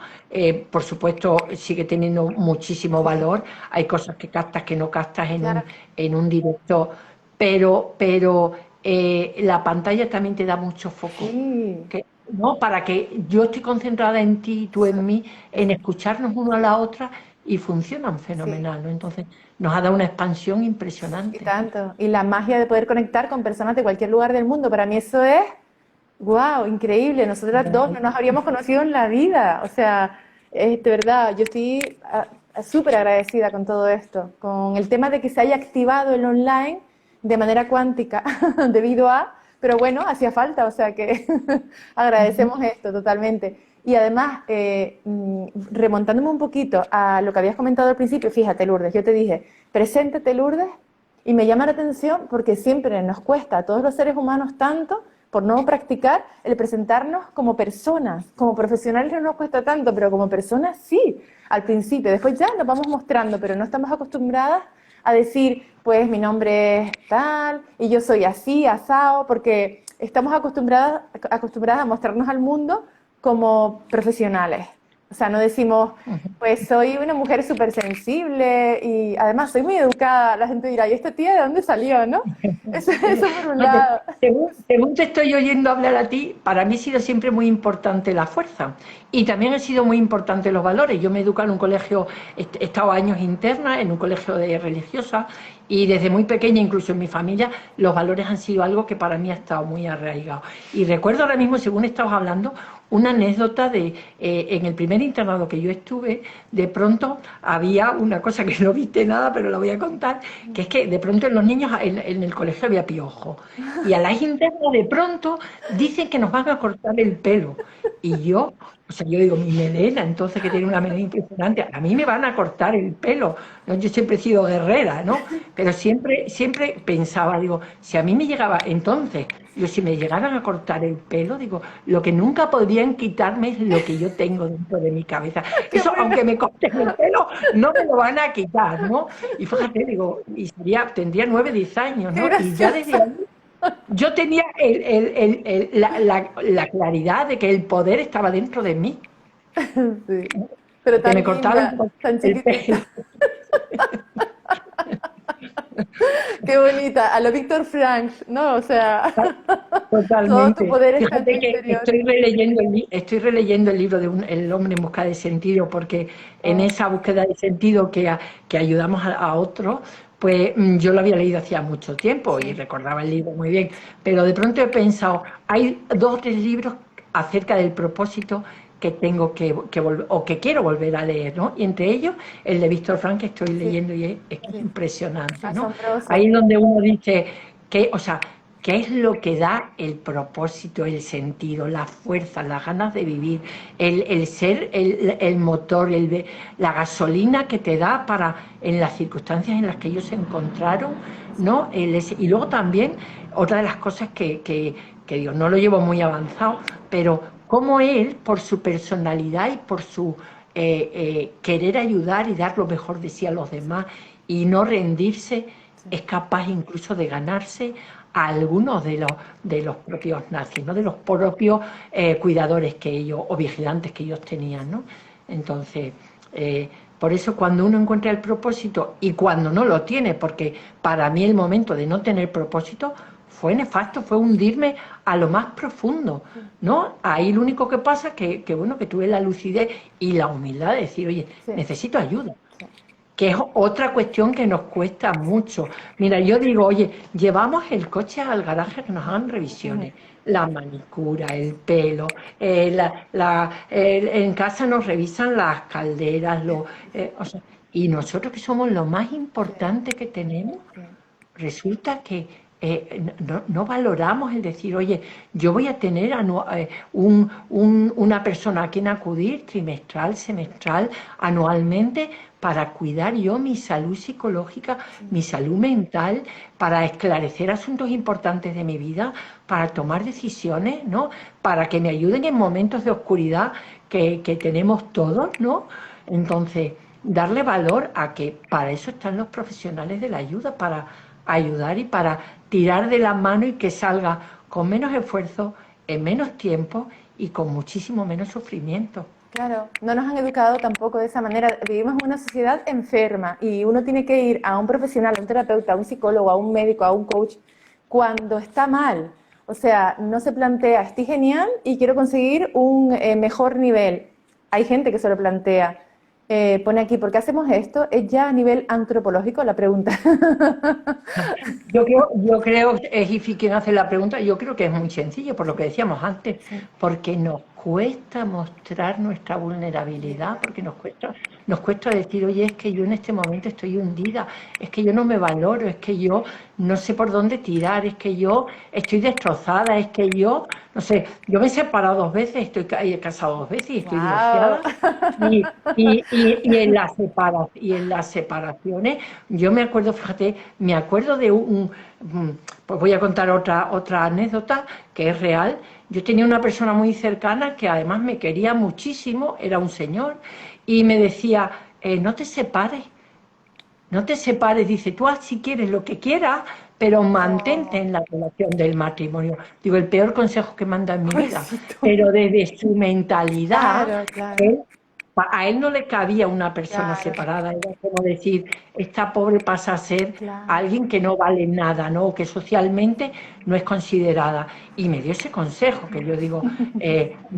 por supuesto sigue teniendo muchísimo sí, sí, valor. Hay cosas que captas que no captas claro. en un directo, pero la pantalla también te da mucho foco, Sí, ¿no? Para que yo estoy concentrada en ti, tú eso, en mí, en eso, escucharnos una a la otra, y funcionan sí, fenomenal, ¿no? Entonces nos ha dado una expansión y impresionante. tanto. Y la magia de poder conectar con personas de cualquier lugar del mundo, para mí eso es, wow, increíble. Nosotras dos no nos habríamos conocido en la vida. O sea, de verdad, yo estoy súper agradecida con todo esto, con el tema de que se haya activado el online de manera cuántica debido a, pero bueno, hacía falta, o sea que agradecemos esto totalmente. Y además, remontándome un poquito a lo que habías comentado al principio, fíjate, Lourdes, yo te dije, preséntate, Lourdes, y me llama la atención porque siempre nos cuesta a todos los seres humanos tanto, por no practicar, el presentarnos como personas. Como profesionales no nos cuesta tanto, pero como personas sí, al principio. Después ya nos vamos mostrando, pero no estamos acostumbradas a decir, pues mi nombre es tal y yo soy así, asao, porque estamos acostumbradas a mostrarnos al mundo como profesionales. O sea, no decimos, pues soy una mujer súper sensible y además soy muy educada. La gente dirá, ¿y esta tía de dónde salió, no? Eso por un No, lado. según te estoy oyendo hablar a ti, para mí ha sido siempre muy importante la fuerza y también han sido muy importantes los valores. Yo me educo en un colegio, he estado años interna en un colegio de religiosas y desde muy pequeña, incluso en mi familia, los valores han sido algo que para mí ha estado muy arraigado. Y recuerdo ahora mismo, según estabas hablando, una anécdota de en el primer internado que yo estuve, de pronto había una cosa que no viste nada, pero la voy a contar, que es que de pronto en los niños en el colegio había piojo. Y a las internas de pronto dicen que nos van a cortar el pelo. Y yo, o sea, yo digo, mi melena, entonces que tiene una melena impresionante, a mí me van a cortar el pelo. ¿No? Yo siempre he sido guerrera, ¿no? Pero siempre pensaba, digo, si a mí me llegaba, entonces, yo si me llegaran a cortar el pelo, digo, lo que nunca podrían quitarme es lo que yo tengo dentro de mi cabeza. Qué Eso, bueno, aunque me corten el pelo, no me lo van a quitar, ¿no? Y fíjate, digo, y tendría 9, 10 años, qué ¿no? Y ya desde graciosa. ahí yo tenía la claridad de que el poder estaba dentro de mí, Sí. Pero que me tan cortaban linda, tan el chiquitita. pelo. Qué bonita. A lo Víctor Frank, ¿no? O sea, todo tu Totalmente. poder está en tu Fíjate que interior. estoy releyendo el libro de El hombre en busca de sentido, porque en Oh, esa búsqueda de sentido que ayudamos a otros, pues yo lo había leído hacía mucho tiempo y sí, recordaba el libro muy bien, pero de pronto he pensado, hay 2 o 3 libros acerca del propósito que tengo que volver, o que quiero volver a leer, ¿no? Y entre ellos el de Víctor Frank que estoy sí, leyendo y es que es sí. impresionante, ¿no? Ahí Asombroso. es donde uno dice que, o sea, ¿qué es lo que da el propósito, el sentido, la fuerza, las ganas de vivir, el ser el motor, la gasolina que te da para en las circunstancias en las que ellos se encontraron, ¿no? Y luego también, otra de las cosas que digo, no lo llevo muy avanzado, pero cómo él, por su personalidad y por su querer ayudar y dar lo mejor de sí a los demás y no rendirse, Sí, es capaz incluso de ganarse a algunos de los propios nazis, ¿no? De los propios cuidadores que ellos, o vigilantes que ellos tenían, ¿no? Entonces, por eso cuando uno encuentra el propósito y cuando no lo tiene, porque para mí el momento de no tener propósito fue nefasto, fue hundirme a lo más profundo, sí, ¿no? Ahí lo único que pasa es que bueno, que tuve la lucidez y la humildad de decir, oye, sí, necesito ayuda, sí. que es otra cuestión que nos cuesta mucho. Mira, yo digo, oye, llevamos el coche al garaje que nos hagan Ujú. revisiones, la manicura, el pelo, en casa nos revisan las calderas, o sea, y nosotros que somos lo más Sí, importante que tenemos, sí, resulta que no valoramos el decir, oye, yo voy a tener una persona a quien acudir trimestral, semestral, anualmente, para cuidar yo mi salud psicológica, sí, mi salud mental, para esclarecer asuntos importantes de mi vida, para tomar decisiones, ¿no? Para que me ayuden en momentos de oscuridad que tenemos todos, ¿no? Entonces, darle valor a que para eso están los profesionales de la ayuda, para ayudar y para tirar de la mano y que salga con menos esfuerzo, en menos tiempo y con muchísimo menos sufrimiento. claro, no nos han educado tampoco de esa manera. Vivimos en una sociedad enferma y uno tiene que ir a un profesional, a un terapeuta, a un psicólogo, a un médico, a un coach, cuando está mal. O sea, no se plantea, estoy genial y quiero conseguir un mejor nivel. Hay gente que se lo plantea. Pone aquí, ¿por qué hacemos esto? Es ya a nivel antropológico la pregunta. Yo creo, es Ifi quien hace la pregunta, yo creo que es muy sencillo, por lo que decíamos antes, Sí, porque nos cuesta mostrar nuestra vulnerabilidad, porque nos cuesta decir, oye, es que yo en este momento estoy hundida, es que yo no me valoro, es que yo no sé por dónde tirar, es que yo estoy destrozada, es que yo, no sé, yo me he separado 2 veces, estoy casado 2 veces y estoy wow. divorciada, y en las separaciones, yo me acuerdo, fíjate, me acuerdo de pues voy a contar otra anécdota que es real. Yo tenía una persona muy cercana que además me quería muchísimo, era un señor, y me decía, no te separes, no te separes, dice, tú haz si quieres lo que quieras, pero mantente Oh, en la relación del matrimonio. Digo, el peor consejo que manda en mi vida, pobrecito. pero desde su mentalidad, Claro, claro. A él no le cabía una persona Claro, separada, era como decir, esta pobre pasa a ser claro. alguien que no vale nada, ¿no? O que socialmente no es considerada. Y me dio ese consejo, que yo digo,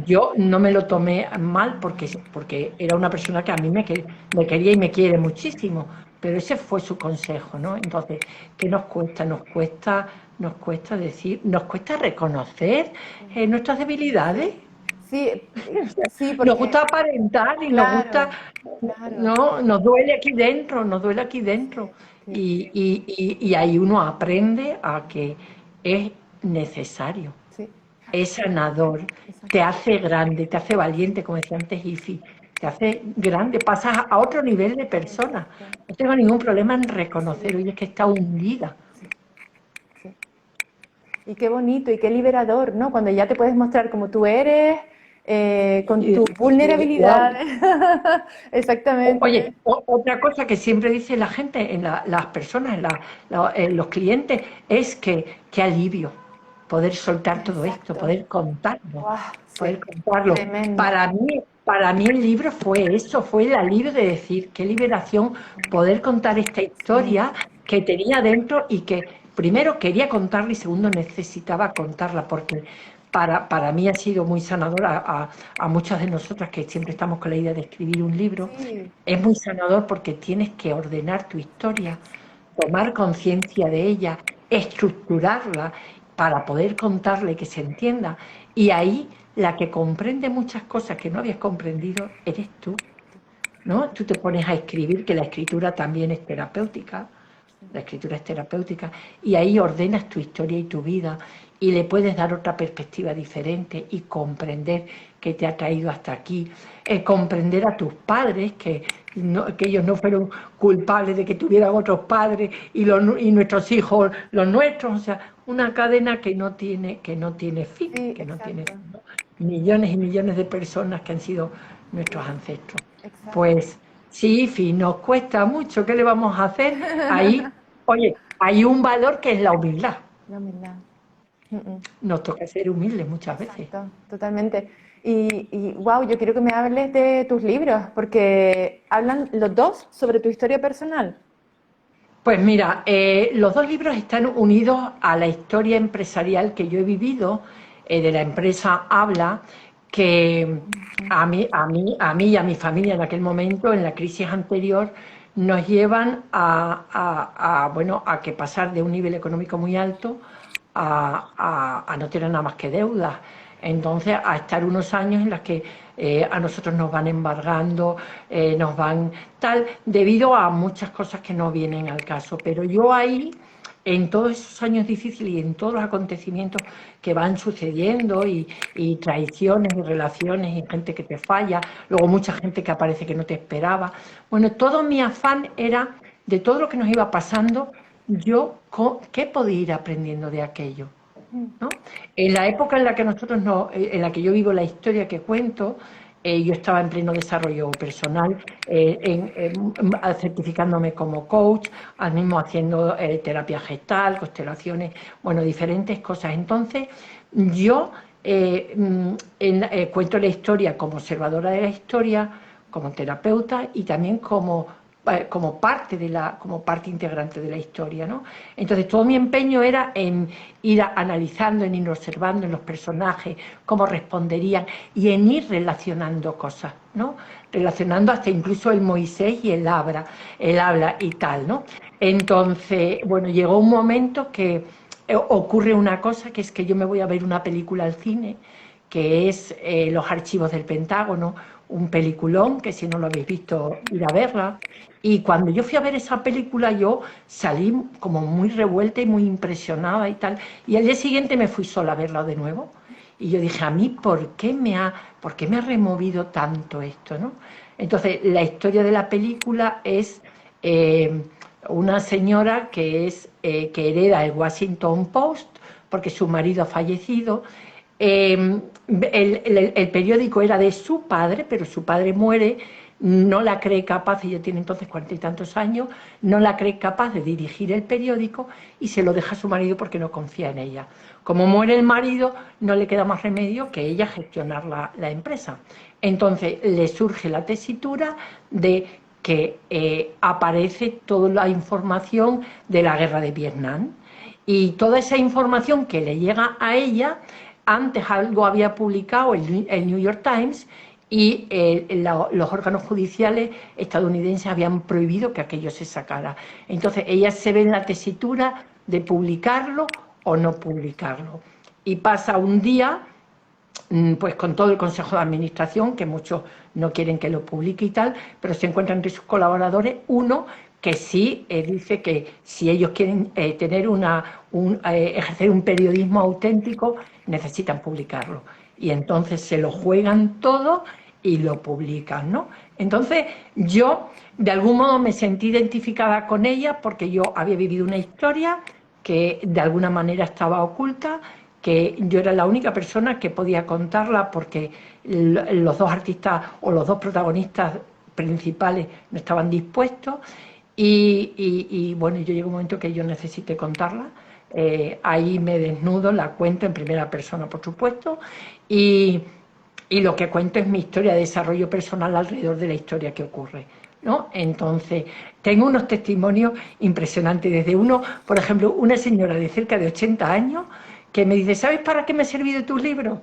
yo no me lo tomé mal porque era una persona que a mí me quería y me quiere muchísimo, pero ese fue su consejo, ¿no? Entonces, ¿qué nos cuesta? Nos cuesta decir, nos cuesta reconocer nuestras debilidades. Sí, sí, sí, Nos porque, gusta aparentar y nos gusta, claro, claro, no, nos duele aquí dentro, nos duele aquí dentro. sí, sí, sí, Y ahí uno aprende a que es necesario, sí, es sanador, te exacto. hace grande, te hace valiente, como decía antes Ifi, te hace grande, pasas a otro nivel de persona. Exacto. No tengo ningún problema en reconocer, Sí, oye, es que está hundida. sí, sí. Y qué bonito y qué liberador, ¿no? Cuando ya te puedes mostrar como tú eres, con Y, tus wow. vulnerabilidades. Oye, Exactamente. otra cosa que siempre dice la gente, las personas, los clientes, es que qué alivio poder soltar todo esto, Exacto. poder contarlo, Guau, sí, poder contarlo. tremendo. Para mí el libro fue eso, fue el alivio de decir qué liberación poder contar esta Sí, historia que tenía dentro y que primero quería contarla y segundo necesitaba contarla porque para mí ha sido muy sanadora a muchas de nosotras que siempre estamos con la idea de escribir un libro. sí, Es muy sanador porque tienes que ordenar tu historia, tomar conciencia de ella, estructurarla para poder contarle y que se entienda. Y ahí la que comprende muchas cosas que no habías comprendido eres tú, ¿no? Tú te pones a escribir, que la escritura también es terapéutica, la escritura es terapéutica, y ahí ordenas tu historia y tu vida y le puedes dar otra perspectiva diferente y comprender qué te ha traído hasta aquí, comprender a tus padres, que ellos no fueron culpables de que tuvieran otros padres y nuestros hijos los nuestros, o sea, una cadena que no tiene fin, sí, que no tiene exacto, fin, ¿no? Millones y millones de personas que han sido nuestros sí, ancestros. exacto. Pues sí, fin, nos cuesta mucho, ¿qué le vamos a hacer? Ahí, oye, hay un valor que es la humildad. La humildad. Mm, mm. Nos toca ser humildes muchas veces. Exacto, totalmente. Y wow, yo quiero que me hables de tus libros, porque hablan los dos sobre tu historia personal. Pues mira, los dos libros están unidos a la historia empresarial que yo he vivido, de la empresa Habla, que a mí y a mi familia en aquel momento, en la crisis anterior, nos llevan bueno, a que pasar de un nivel económico muy alto a no tener nada más que deudas. Entonces, a estar unos años en los que a nosotros nos van embargando, nos van tal, debido a muchas cosas que no vienen al caso. Pero yo ahí, en todos esos años difíciles y en todos los acontecimientos que van sucediendo y traiciones y relaciones y gente que te falla, luego mucha gente que aparece que no te esperaba, bueno, todo mi afán era de todo lo que nos iba pasando, yo qué podía ir aprendiendo de aquello, Mm, ¿no? En la época en la que nosotros no, en la que yo vivo la historia que cuento, yo estaba en pleno desarrollo personal, certificándome como coach, al mismo haciendo terapia gestal, constelaciones, bueno, diferentes cosas. Entonces, yo cuento la historia como observadora de la historia, como terapeuta y también como parte integrante de la historia, ¿no? Entonces todo mi empeño era en ir analizando, en ir observando en los personajes cómo responderían y en ir relacionando cosas, ¿no? Relacionando hasta incluso el Moisés y el habla y tal, ¿no? Entonces, bueno, llegó un momento que ocurre una cosa, que es que yo me voy a ver una película al cine, que es Los archivos del Pentágono, un peliculón, que si no lo habéis visto, ir a verla. Y cuando yo fui a ver esa película, yo salí como muy revuelta y muy impresionada y tal. Y al día siguiente me fui sola a verla de nuevo. Y yo dije, a mí, por qué me ha removido tanto esto, ¿no? Entonces, la historia de la película es eh, una señora que hereda el Washington Post porque su marido ha fallecido. El periódico era de su padre, pero su padre muere no la cree capaz, ella tiene entonces 40 y tantos años, no la cree capaz de dirigir el periódico y se lo deja a su marido porque no confía en ella. Como muere el marido, no le queda más remedio que ella gestionar la empresa. Entonces le surge la tesitura de que aparece toda la información de la guerra de Vietnam. Y toda esa información que le llega a ella, antes algo había publicado el New York Times y los órganos judiciales estadounidenses habían prohibido que aquello se sacara. Entonces ella se ve en la tesitura de publicarlo o no publicarlo. Y pasa un día, pues con todo el Consejo de Administración, que muchos no quieren que lo publique y tal, pero se encuentran entre sus colaboradores uno que sí dice que si ellos quieren tener ejercer un periodismo auténtico, necesitan publicarlo. Y entonces se lo juegan todo y lo publican, ¿no? Entonces yo, de algún modo, me sentí identificada con ella porque yo había vivido una historia que de alguna manera estaba oculta, que yo era la única persona que podía contarla porque los dos artistas o los dos protagonistas principales no estaban dispuestos y bueno, yo llego un momento que yo necesité contarla. Ahí me desnudo, la cuento en primera persona, por supuesto, y lo que cuento es mi historia de desarrollo personal alrededor de la historia que ocurre, ¿no? Entonces, tengo unos testimonios impresionantes, desde uno, por ejemplo, una señora de cerca de 80 años que me dice, ¿sabes para qué me ha servido tu libro?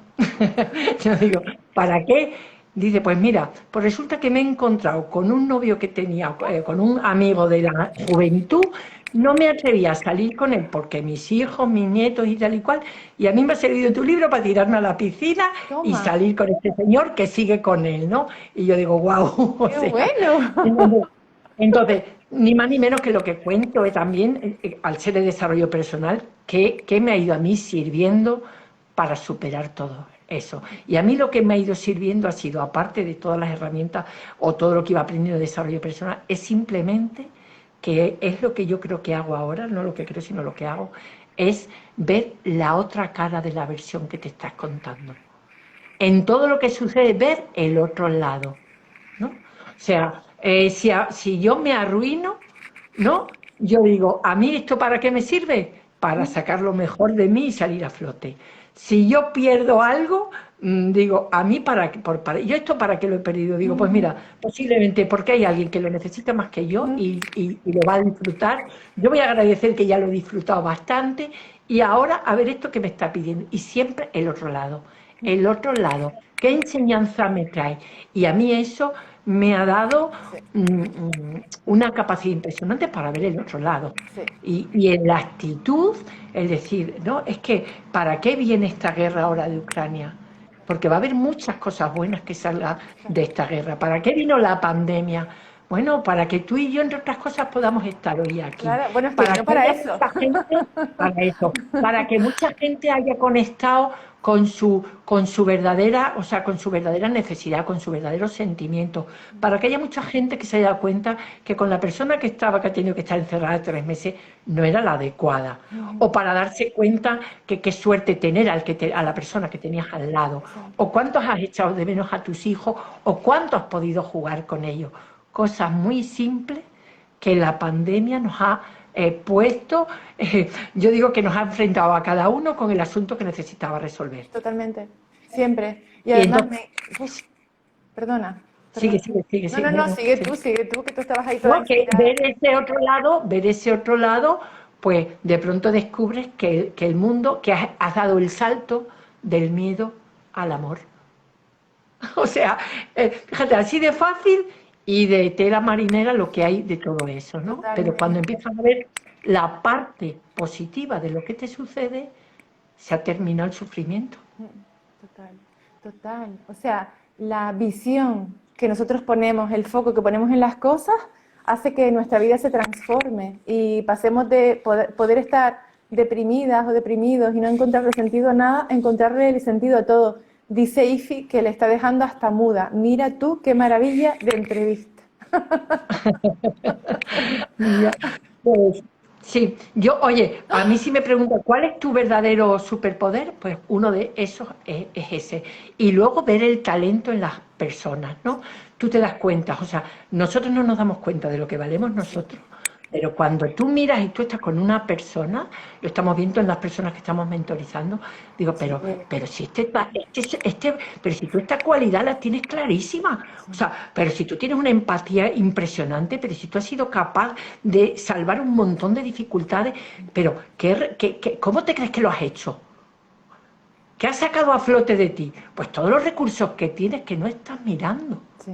Yo digo, ¿para qué? Dice, pues mira, pues resulta que me he encontrado con un novio que tenía, con un amigo de la juventud, no me atrevía a salir con él porque mis hijos, mis nietos y tal y cual, y a mí me ha servido tu libro para tirarme a la piscina y Toma, salir con este señor que sigue con él, ¿no? Y yo digo, guau, o qué sea, bueno. entonces, ni más ni menos que lo que cuento es también, al ser de desarrollo personal, que me ha ido a mí sirviendo para superar todo eso. Y a mí lo que me ha ido sirviendo ha sido, aparte de todas las herramientas o todo lo que iba aprendiendo de desarrollo personal, es simplemente, que es lo que yo creo que hago ahora, no lo que creo, sino lo que hago, es ver la otra cara de la versión que te estás contando. En todo lo que sucede, ver el otro lado, ¿no? O sea, si yo me arruino, ¿no? Yo digo, ¿a mí esto para qué me sirve? Para sacar lo mejor de mí y salir a flote. Si yo pierdo algo, digo, ¿a mí yo esto para qué lo he perdido? Digo, pues mira, posiblemente porque hay alguien que lo necesita más que yo y lo va a disfrutar. Yo voy a agradecer que ya lo he disfrutado bastante y ahora a ver esto que me está pidiendo. Y siempre el otro lado, el otro lado. ¿Qué enseñanza me trae? Y a mí eso me ha dado Sí, una capacidad impresionante para ver el otro lado. sí, Y en la actitud, es decir, ¿no? Es que ¿para qué viene esta guerra ahora de Ucrania? Porque va a haber muchas cosas buenas que salgan de esta guerra. ¿Para qué vino la pandemia? Bueno, para que tú y yo, entre otras cosas, podamos estar hoy aquí. claro. Bueno, es que Para vino que para haya eso. mucha gente, para eso, para que mucha gente haya conectado con su verdadera, o sea, con su verdadera necesidad, con su verdadero sentimiento, para que haya mucha gente que se haya dado cuenta que con la persona que ha tenido que estar encerrada 3 meses, no era la adecuada, o para darse cuenta que qué suerte tener a la persona que tenías al lado, o cuántos has echado de menos a tus hijos, o cuánto has podido jugar con ellos. Cosas muy simples que la pandemia nos ha puesto, yo digo que nos ha enfrentado a cada uno con el asunto que necesitaba resolver. Totalmente. Siempre. Y Y además entonces, uf, perdona, sigue, perdona. sigue, sigue, No, sigue, no, no, no, no, sigue. sigue tú, que tú estabas ahí toda No, que inspirada. ver ese otro lado, pues de pronto descubres que el mundo, que has dado el salto del miedo al amor. O sea, fíjate, así de fácil y de tela marinera lo que hay de todo eso, ¿no? Pero cuando Totalmente. empiezas a ver la parte positiva de lo que te sucede, se ha terminado el sufrimiento. Total, total. O sea, la visión que nosotros ponemos, el foco que ponemos en las cosas, hace que nuestra vida se transforme y pasemos de poder estar deprimidas o deprimidos y no encontrarle sentido a nada, a encontrarle el sentido a todo. Dice Ifi que le está dejando hasta muda. Mira tú qué maravilla de entrevista. Ya, pues, sí, oye, a mí si me preguntan cuál es tu verdadero superpoder, pues uno de esos es ese. Y luego ver el talento en las personas, ¿no? tú te das cuenta, o sea, nosotros no nos damos cuenta de lo que valemos nosotros, pero cuando tú miras y tú estás con una persona, lo estamos viendo en las personas que estamos mentorizando, digo, Sí, pero si pero si tú esta cualidad la tienes clarísima, o sea, pero si tú tienes una empatía impresionante, pero si tú has sido capaz de salvar un montón de dificultades, pero ¿cómo te crees que lo has hecho? ¿Qué has sacado a flote de ti? Pues todos los recursos que tienes que no estás mirando. sí,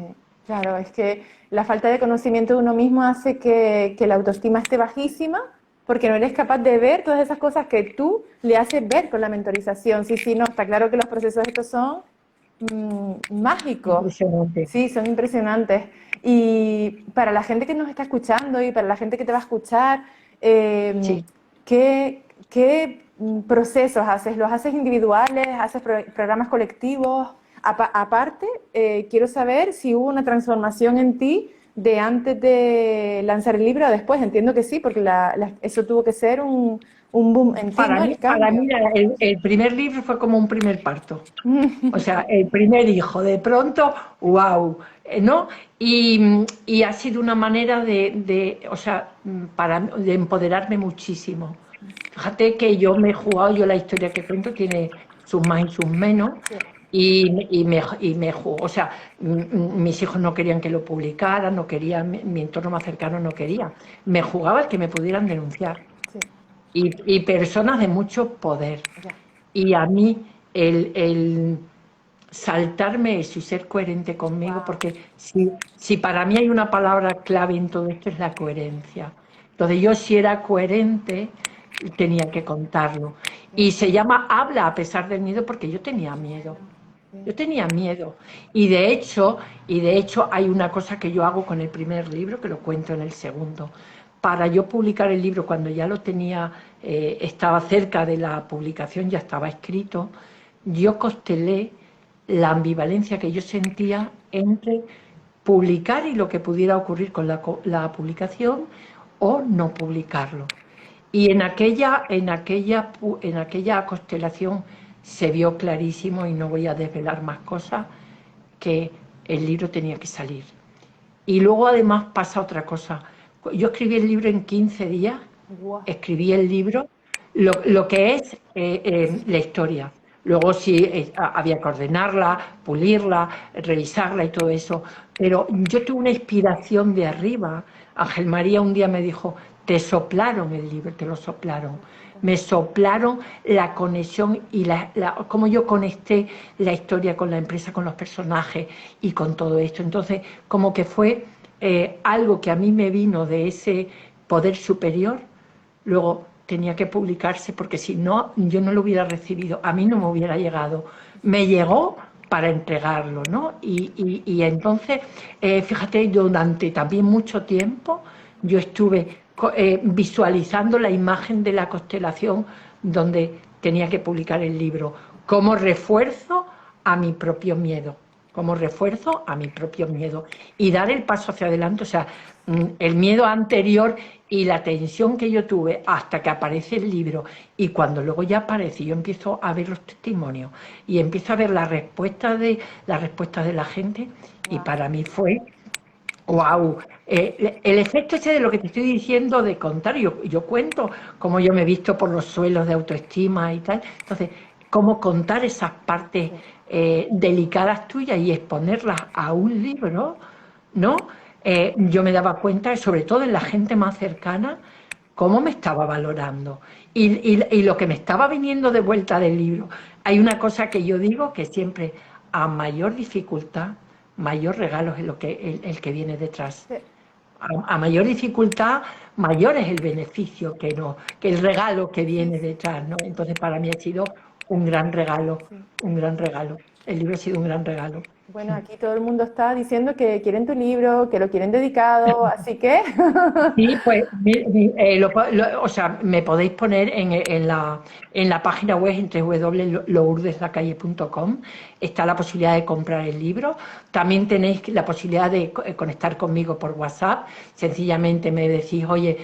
claro, es que la falta de conocimiento de uno mismo hace que la autoestima esté bajísima porque no eres capaz de ver todas esas cosas que tú le haces ver con la mentorización. Sí, sí, no, está claro que los procesos estos son mágicos. Impresionante. Sí, son impresionantes. Y para la gente que nos está escuchando y para la gente que te va a escuchar, Sí. ¿qué procesos haces? ¿Los haces individuales? ¿Haces programas colectivos? Aparte, quiero saber si hubo una transformación en ti de antes de lanzar el libro o después. Entiendo que sí, porque eso tuvo que ser un boom en ti, ¿no? El Para cambio. mí el primer libro fue como un primer parto. O sea, el primer hijo, de pronto, wow, ¿no? Y ha sido una manera o sea, de empoderarme muchísimo. Fíjate que yo me he jugado, yo la historia que cuento tiene sus más y sus menos, y me jugó, o sea, mis hijos no querían que lo publicara, no querían, mi entorno más cercano no quería. Me jugaba el que me pudieran denunciar. Sí, Y personas de mucho poder. ya. Y a mí el saltarme eso y ser coherente conmigo, Wow. porque si para mí hay una palabra clave en todo esto es la coherencia. Entonces yo si era coherente tenía que contarlo. Y se llama Habla a pesar del miedo porque yo tenía miedo. Yo tenía miedo. Y de hecho hay una cosa que yo hago con el primer libro, que lo cuento en el segundo. Para yo publicar el libro, cuando ya lo tenía, estaba cerca de la publicación, ya estaba escrito, yo constelé la ambivalencia que yo sentía entre publicar y lo que pudiera ocurrir con la publicación o no publicarlo. Y en aquella constelación se vio clarísimo, y no voy a desvelar más cosas, que el libro tenía que salir. Y luego además pasa otra cosa. Yo escribí el libro en 15 días, Wow. escribí el libro, lo que es la historia. Luego sí había que ordenarla, pulirla, revisarla y todo eso. Pero yo tuve una inspiración de arriba. Ángel María un día me dijo, te soplaron el libro, te lo soplaron. Me soplaron la conexión y cómo yo conecté la historia con la empresa, con los personajes y con todo esto. Entonces, como que fue algo que a mí me vino de ese poder superior, luego tenía que publicarse porque si no, yo no lo hubiera recibido, a mí no me hubiera llegado. Me llegó para entregarlo, ¿no? Y entonces, fíjate, durante también mucho tiempo yo estuve visualizando la imagen de la constelación donde tenía que publicar el libro como refuerzo a mi propio miedo, como refuerzo a mi propio miedo y dar el paso hacia adelante, o sea, el miedo anterior y la tensión que yo tuve hasta que aparece el libro, y cuando luego ya aparece yo empiezo a ver los testimonios y empiezo a ver las respuestas de la gente, y Wow. para mí fue wow. El efecto ese de lo que te estoy diciendo de contar, yo cuento cómo yo me he visto por los suelos de autoestima y tal. Entonces, cómo contar esas partes delicadas tuyas y exponerlas a un libro, ¿no? Yo me daba cuenta, sobre todo en la gente más cercana, cómo me estaba valorando y lo que me estaba viniendo de vuelta del libro. Hay una cosa que yo digo, que siempre a mayor dificultad, mayor regalo es el que viene detrás. Sí, A mayor dificultad, mayor es el beneficio que el regalo que sí, viene sí, detrás, ¿no? Entonces para mí ha sido un gran regalo, sí. un gran regalo. El libro ha sido un gran regalo. Bueno, aquí todo el mundo está diciendo que quieren tu libro, que lo quieren dedicado, así que Sí, pues, o sea, me podéis poner en la página web, en www.lourdeslacalle.com, está la posibilidad de comprar el libro. También tenéis la posibilidad de conectar conmigo por WhatsApp. Sencillamente me decís, oye,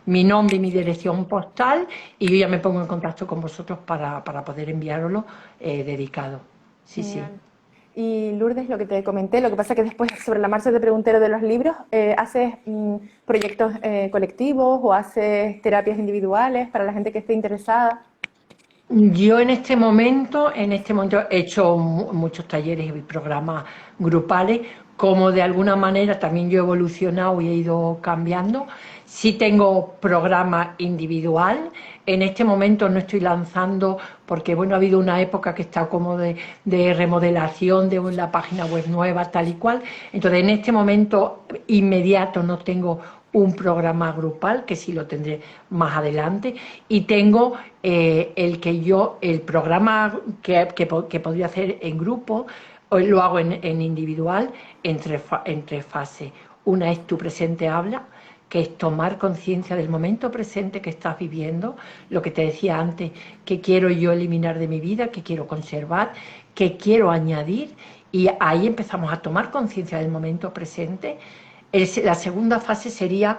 mi nombre y mi dirección postal, y yo ya me pongo en contacto con vosotros para poder enviároslo dedicado. Sí, sí. genial. Y Lourdes, lo que te comenté, lo que pasa que después sobre la marcha te pregunté lo de los libros, ¿haces proyectos colectivos o haces terapias individuales para la gente que esté interesada? Yo en este momento he hecho muchos talleres y programas grupales, como de alguna manera también yo he evolucionado y he ido cambiando. Sí tengo programa individual. En este momento no estoy lanzando, porque bueno, ha habido una época que está como de remodelación de la página web nueva, tal y cual. Entonces, en este momento inmediato no tengo un programa grupal, que sí lo tendré más adelante, y tengo el programa que podría hacer en grupo, hoy lo hago en individual, en tres fases. Una es tu presente habla, que es tomar conciencia del momento presente que estás viviendo, lo que te decía antes, que quiero yo eliminar de mi vida, que quiero conservar, que quiero añadir, y ahí empezamos a tomar conciencia del momento presente. La segunda fase sería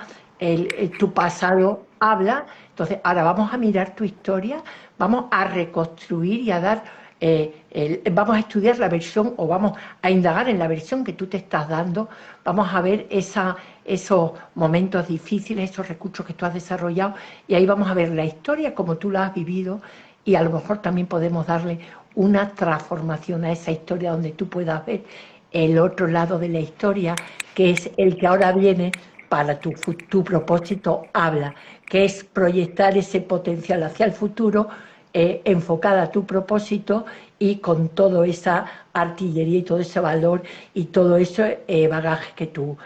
tu pasado habla. Entonces, ahora vamos a mirar tu historia, vamos a reconstruir y a dar, vamos a estudiar la versión o vamos a indagar en la versión que tú te estás dando, vamos a ver esos momentos difíciles, esos recursos que tú has desarrollado, y ahí vamos a ver la historia como tú la has vivido, y a lo mejor también podemos darle una transformación a esa historia donde tú puedas ver el otro lado de la historia, que es el que ahora viene para tu propósito habla, que es proyectar ese potencial hacia el futuro, enfocada a tu propósito y con toda esa artillería y todo ese valor y todo ese bagaje que tú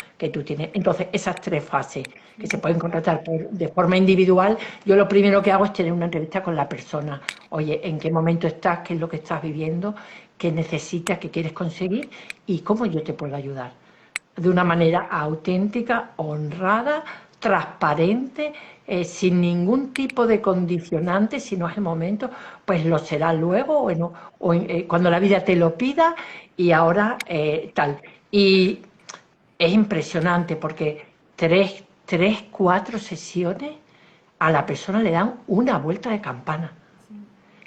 tienes. Entonces, esas tres fases que se pueden contratar de forma individual, yo lo primero que hago es tener una entrevista con la persona. Oye, ¿en qué momento estás? ¿Qué es lo que estás viviendo? ¿Qué necesitas? ¿Qué quieres conseguir? ¿Y cómo yo te puedo ayudar? De una manera auténtica, honrada, transparente, sin ningún tipo de condicionante. Si no es el momento, pues lo será luego, bueno, cuando la vida te lo pida, y ahora tal. Y es impresionante porque cuatro sesiones a la persona le dan una vuelta de campana.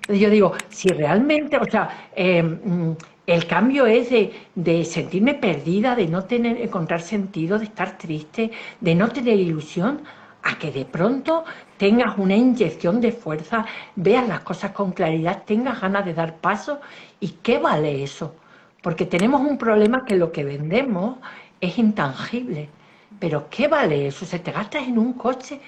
Yo digo, si realmente, o sea, el cambio es de sentirme perdida, de no encontrar sentido, de estar triste, de no tener ilusión, a que de pronto tengas una inyección de fuerza, veas las cosas con claridad, tengas ganas de dar pasos. ¿Y qué vale eso? Porque tenemos un problema, que lo que vendemos es intangible. Pero ¿qué vale eso? Se te gastas en un coche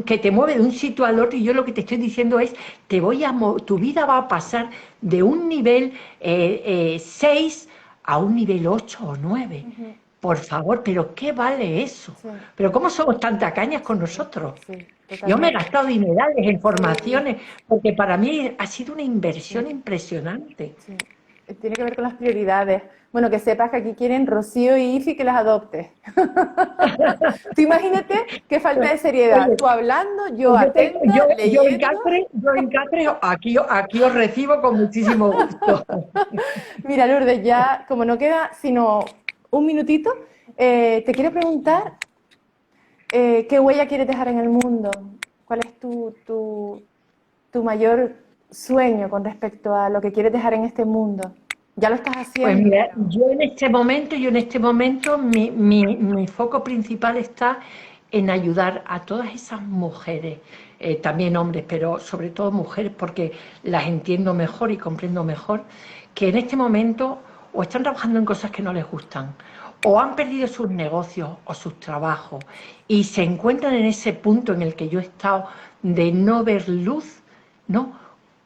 que te mueve de un sitio al otro, y yo lo que te estoy diciendo es, tu vida va a pasar de un nivel 6 a un nivel 8 o 9. Ujú. Por favor, pero ¿qué vale eso? Sí, Pero ¿cómo somos tan tacañas con sí, nosotros? sí, Yo me he totalmente. gastado dinerales en Sí, formaciones, porque para mí ha sido una sí. inversión impresionante. Sí, tiene que ver con las prioridades. Bueno, que sepas que aquí quieren Rocío y Ifi que las adopte. Tú imagínate qué falta de seriedad. Oye, Tú hablando, yo pues atenta, leyendo. yo en Cáceres, aquí os recibo con muchísimo gusto. Mira, Lourdes, ya como no queda sino un minutito, te quiero preguntar qué huella quieres dejar en el mundo. ¿Cuál es tu mayor sueño con respecto a lo que quieres dejar en este mundo? Ya lo estás Pues haciendo, mira, pero... yo en este momento, mi foco principal está en ayudar a todas esas mujeres, también hombres, pero sobre todo mujeres, porque las entiendo mejor y comprendo mejor, que en este momento o están trabajando en cosas que no les gustan, o han perdido sus negocios o sus trabajos, y se encuentran en ese punto en el que yo he estado, de no ver luz, ¿no?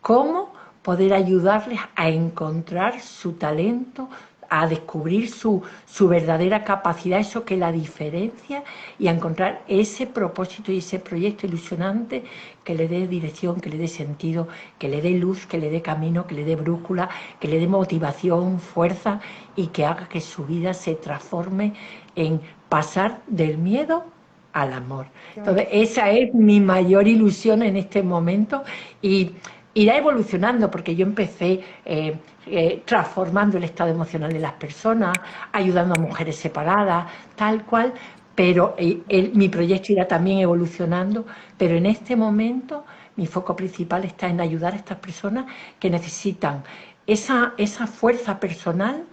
¿Cómo poder ayudarles a encontrar su talento, a descubrir su verdadera capacidad, eso que la diferencia, y a encontrar ese propósito y ese proyecto ilusionante que le dé dirección, que le dé sentido, que le dé luz, que le dé camino, que le dé brújula, que le dé motivación, fuerza, y que haga que su vida se transforme en pasar del miedo al amor? Qué Entonces, bonito. esa es mi mayor ilusión en este momento, y irá evolucionando, porque yo empecé transformando el estado emocional de las personas, ayudando a mujeres separadas, tal cual, pero mi proyecto irá también evolucionando, pero en este momento mi foco principal está en ayudar a estas personas que necesitan esa fuerza personal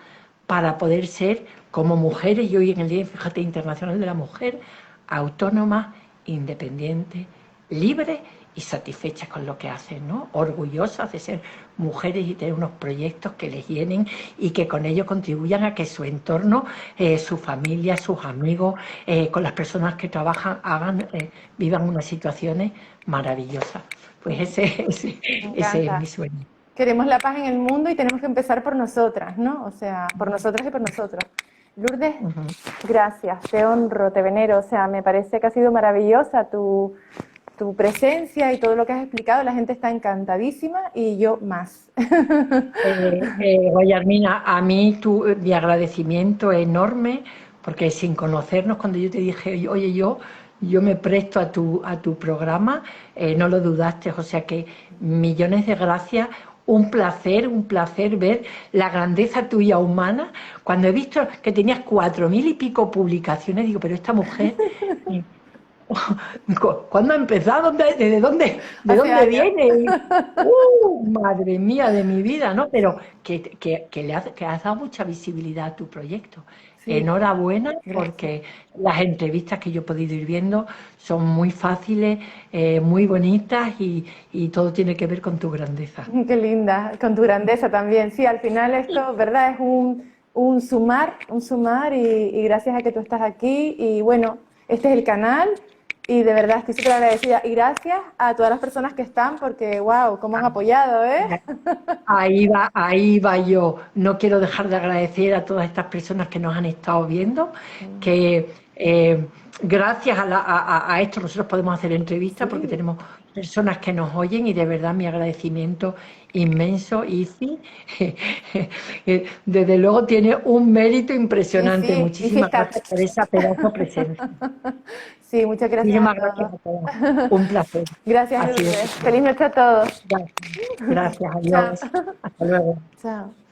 para poder ser como mujeres, y hoy en el Día, fíjate, Internacional de la Mujer, autónomas, independientes, libres y satisfechas con lo que hacen, ¿no? Orgullosas de ser mujeres y tener unos proyectos que les llenen y que con ello contribuyan a que su entorno, su familia, sus amigos, con las personas que trabajan, vivan unas situaciones maravillosas. Pues ese es mi sueño. Queremos la paz en el mundo y tenemos que empezar por nosotras, ¿no? O sea, por nosotras y por nosotros. Lourdes, gracias, te honro, te venero. O sea, me parece que ha sido maravillosa tu presencia y todo lo que has explicado. La gente está encantadísima y yo más. Guillermina, a mí mi agradecimiento es enorme, porque sin conocernos, cuando yo te dije, oye, yo me presto a tu programa, no lo dudaste, o sea que millones de gracias. Un placer ver la grandeza tuya humana. Cuando he visto que tenías 4.000 y pico publicaciones, digo, pero esta mujer, ¿cuándo ha empezado? ¿De dónde viene? Madre mía de mi vida, ¿no? Pero que has dado mucha visibilidad a tu proyecto. Sí, Enhorabuena, gracias. porque las entrevistas que yo he podido ir viendo son muy fáciles, muy bonitas y todo tiene que ver con tu grandeza. Qué linda, con tu grandeza también. Sí, al final esto, ¿verdad? Es un sumar y gracias a que tú estás aquí y bueno, este es el canal y de verdad estoy súper agradecida y gracias a todas las personas que están porque, wow, cómo han apoyado, ¿eh? Ahí va yo. No quiero dejar de agradecer a todas estas personas que nos han estado viendo, que gracias a esto nosotros podemos hacer entrevistas porque tenemos personas que nos oyen y de verdad mi agradecimiento inmenso, Isi. Desde luego tiene un mérito impresionante. Sí, Muchísimas gracias por esa pedazo presencia. Sí, muchas gracias Muchísimas a gracias todos. a todos. Un placer. Gracias, Ha sido Lourdes. Feliz noche a todos. Gracias. Gracias, Chao. adiós. Hasta luego. Chao.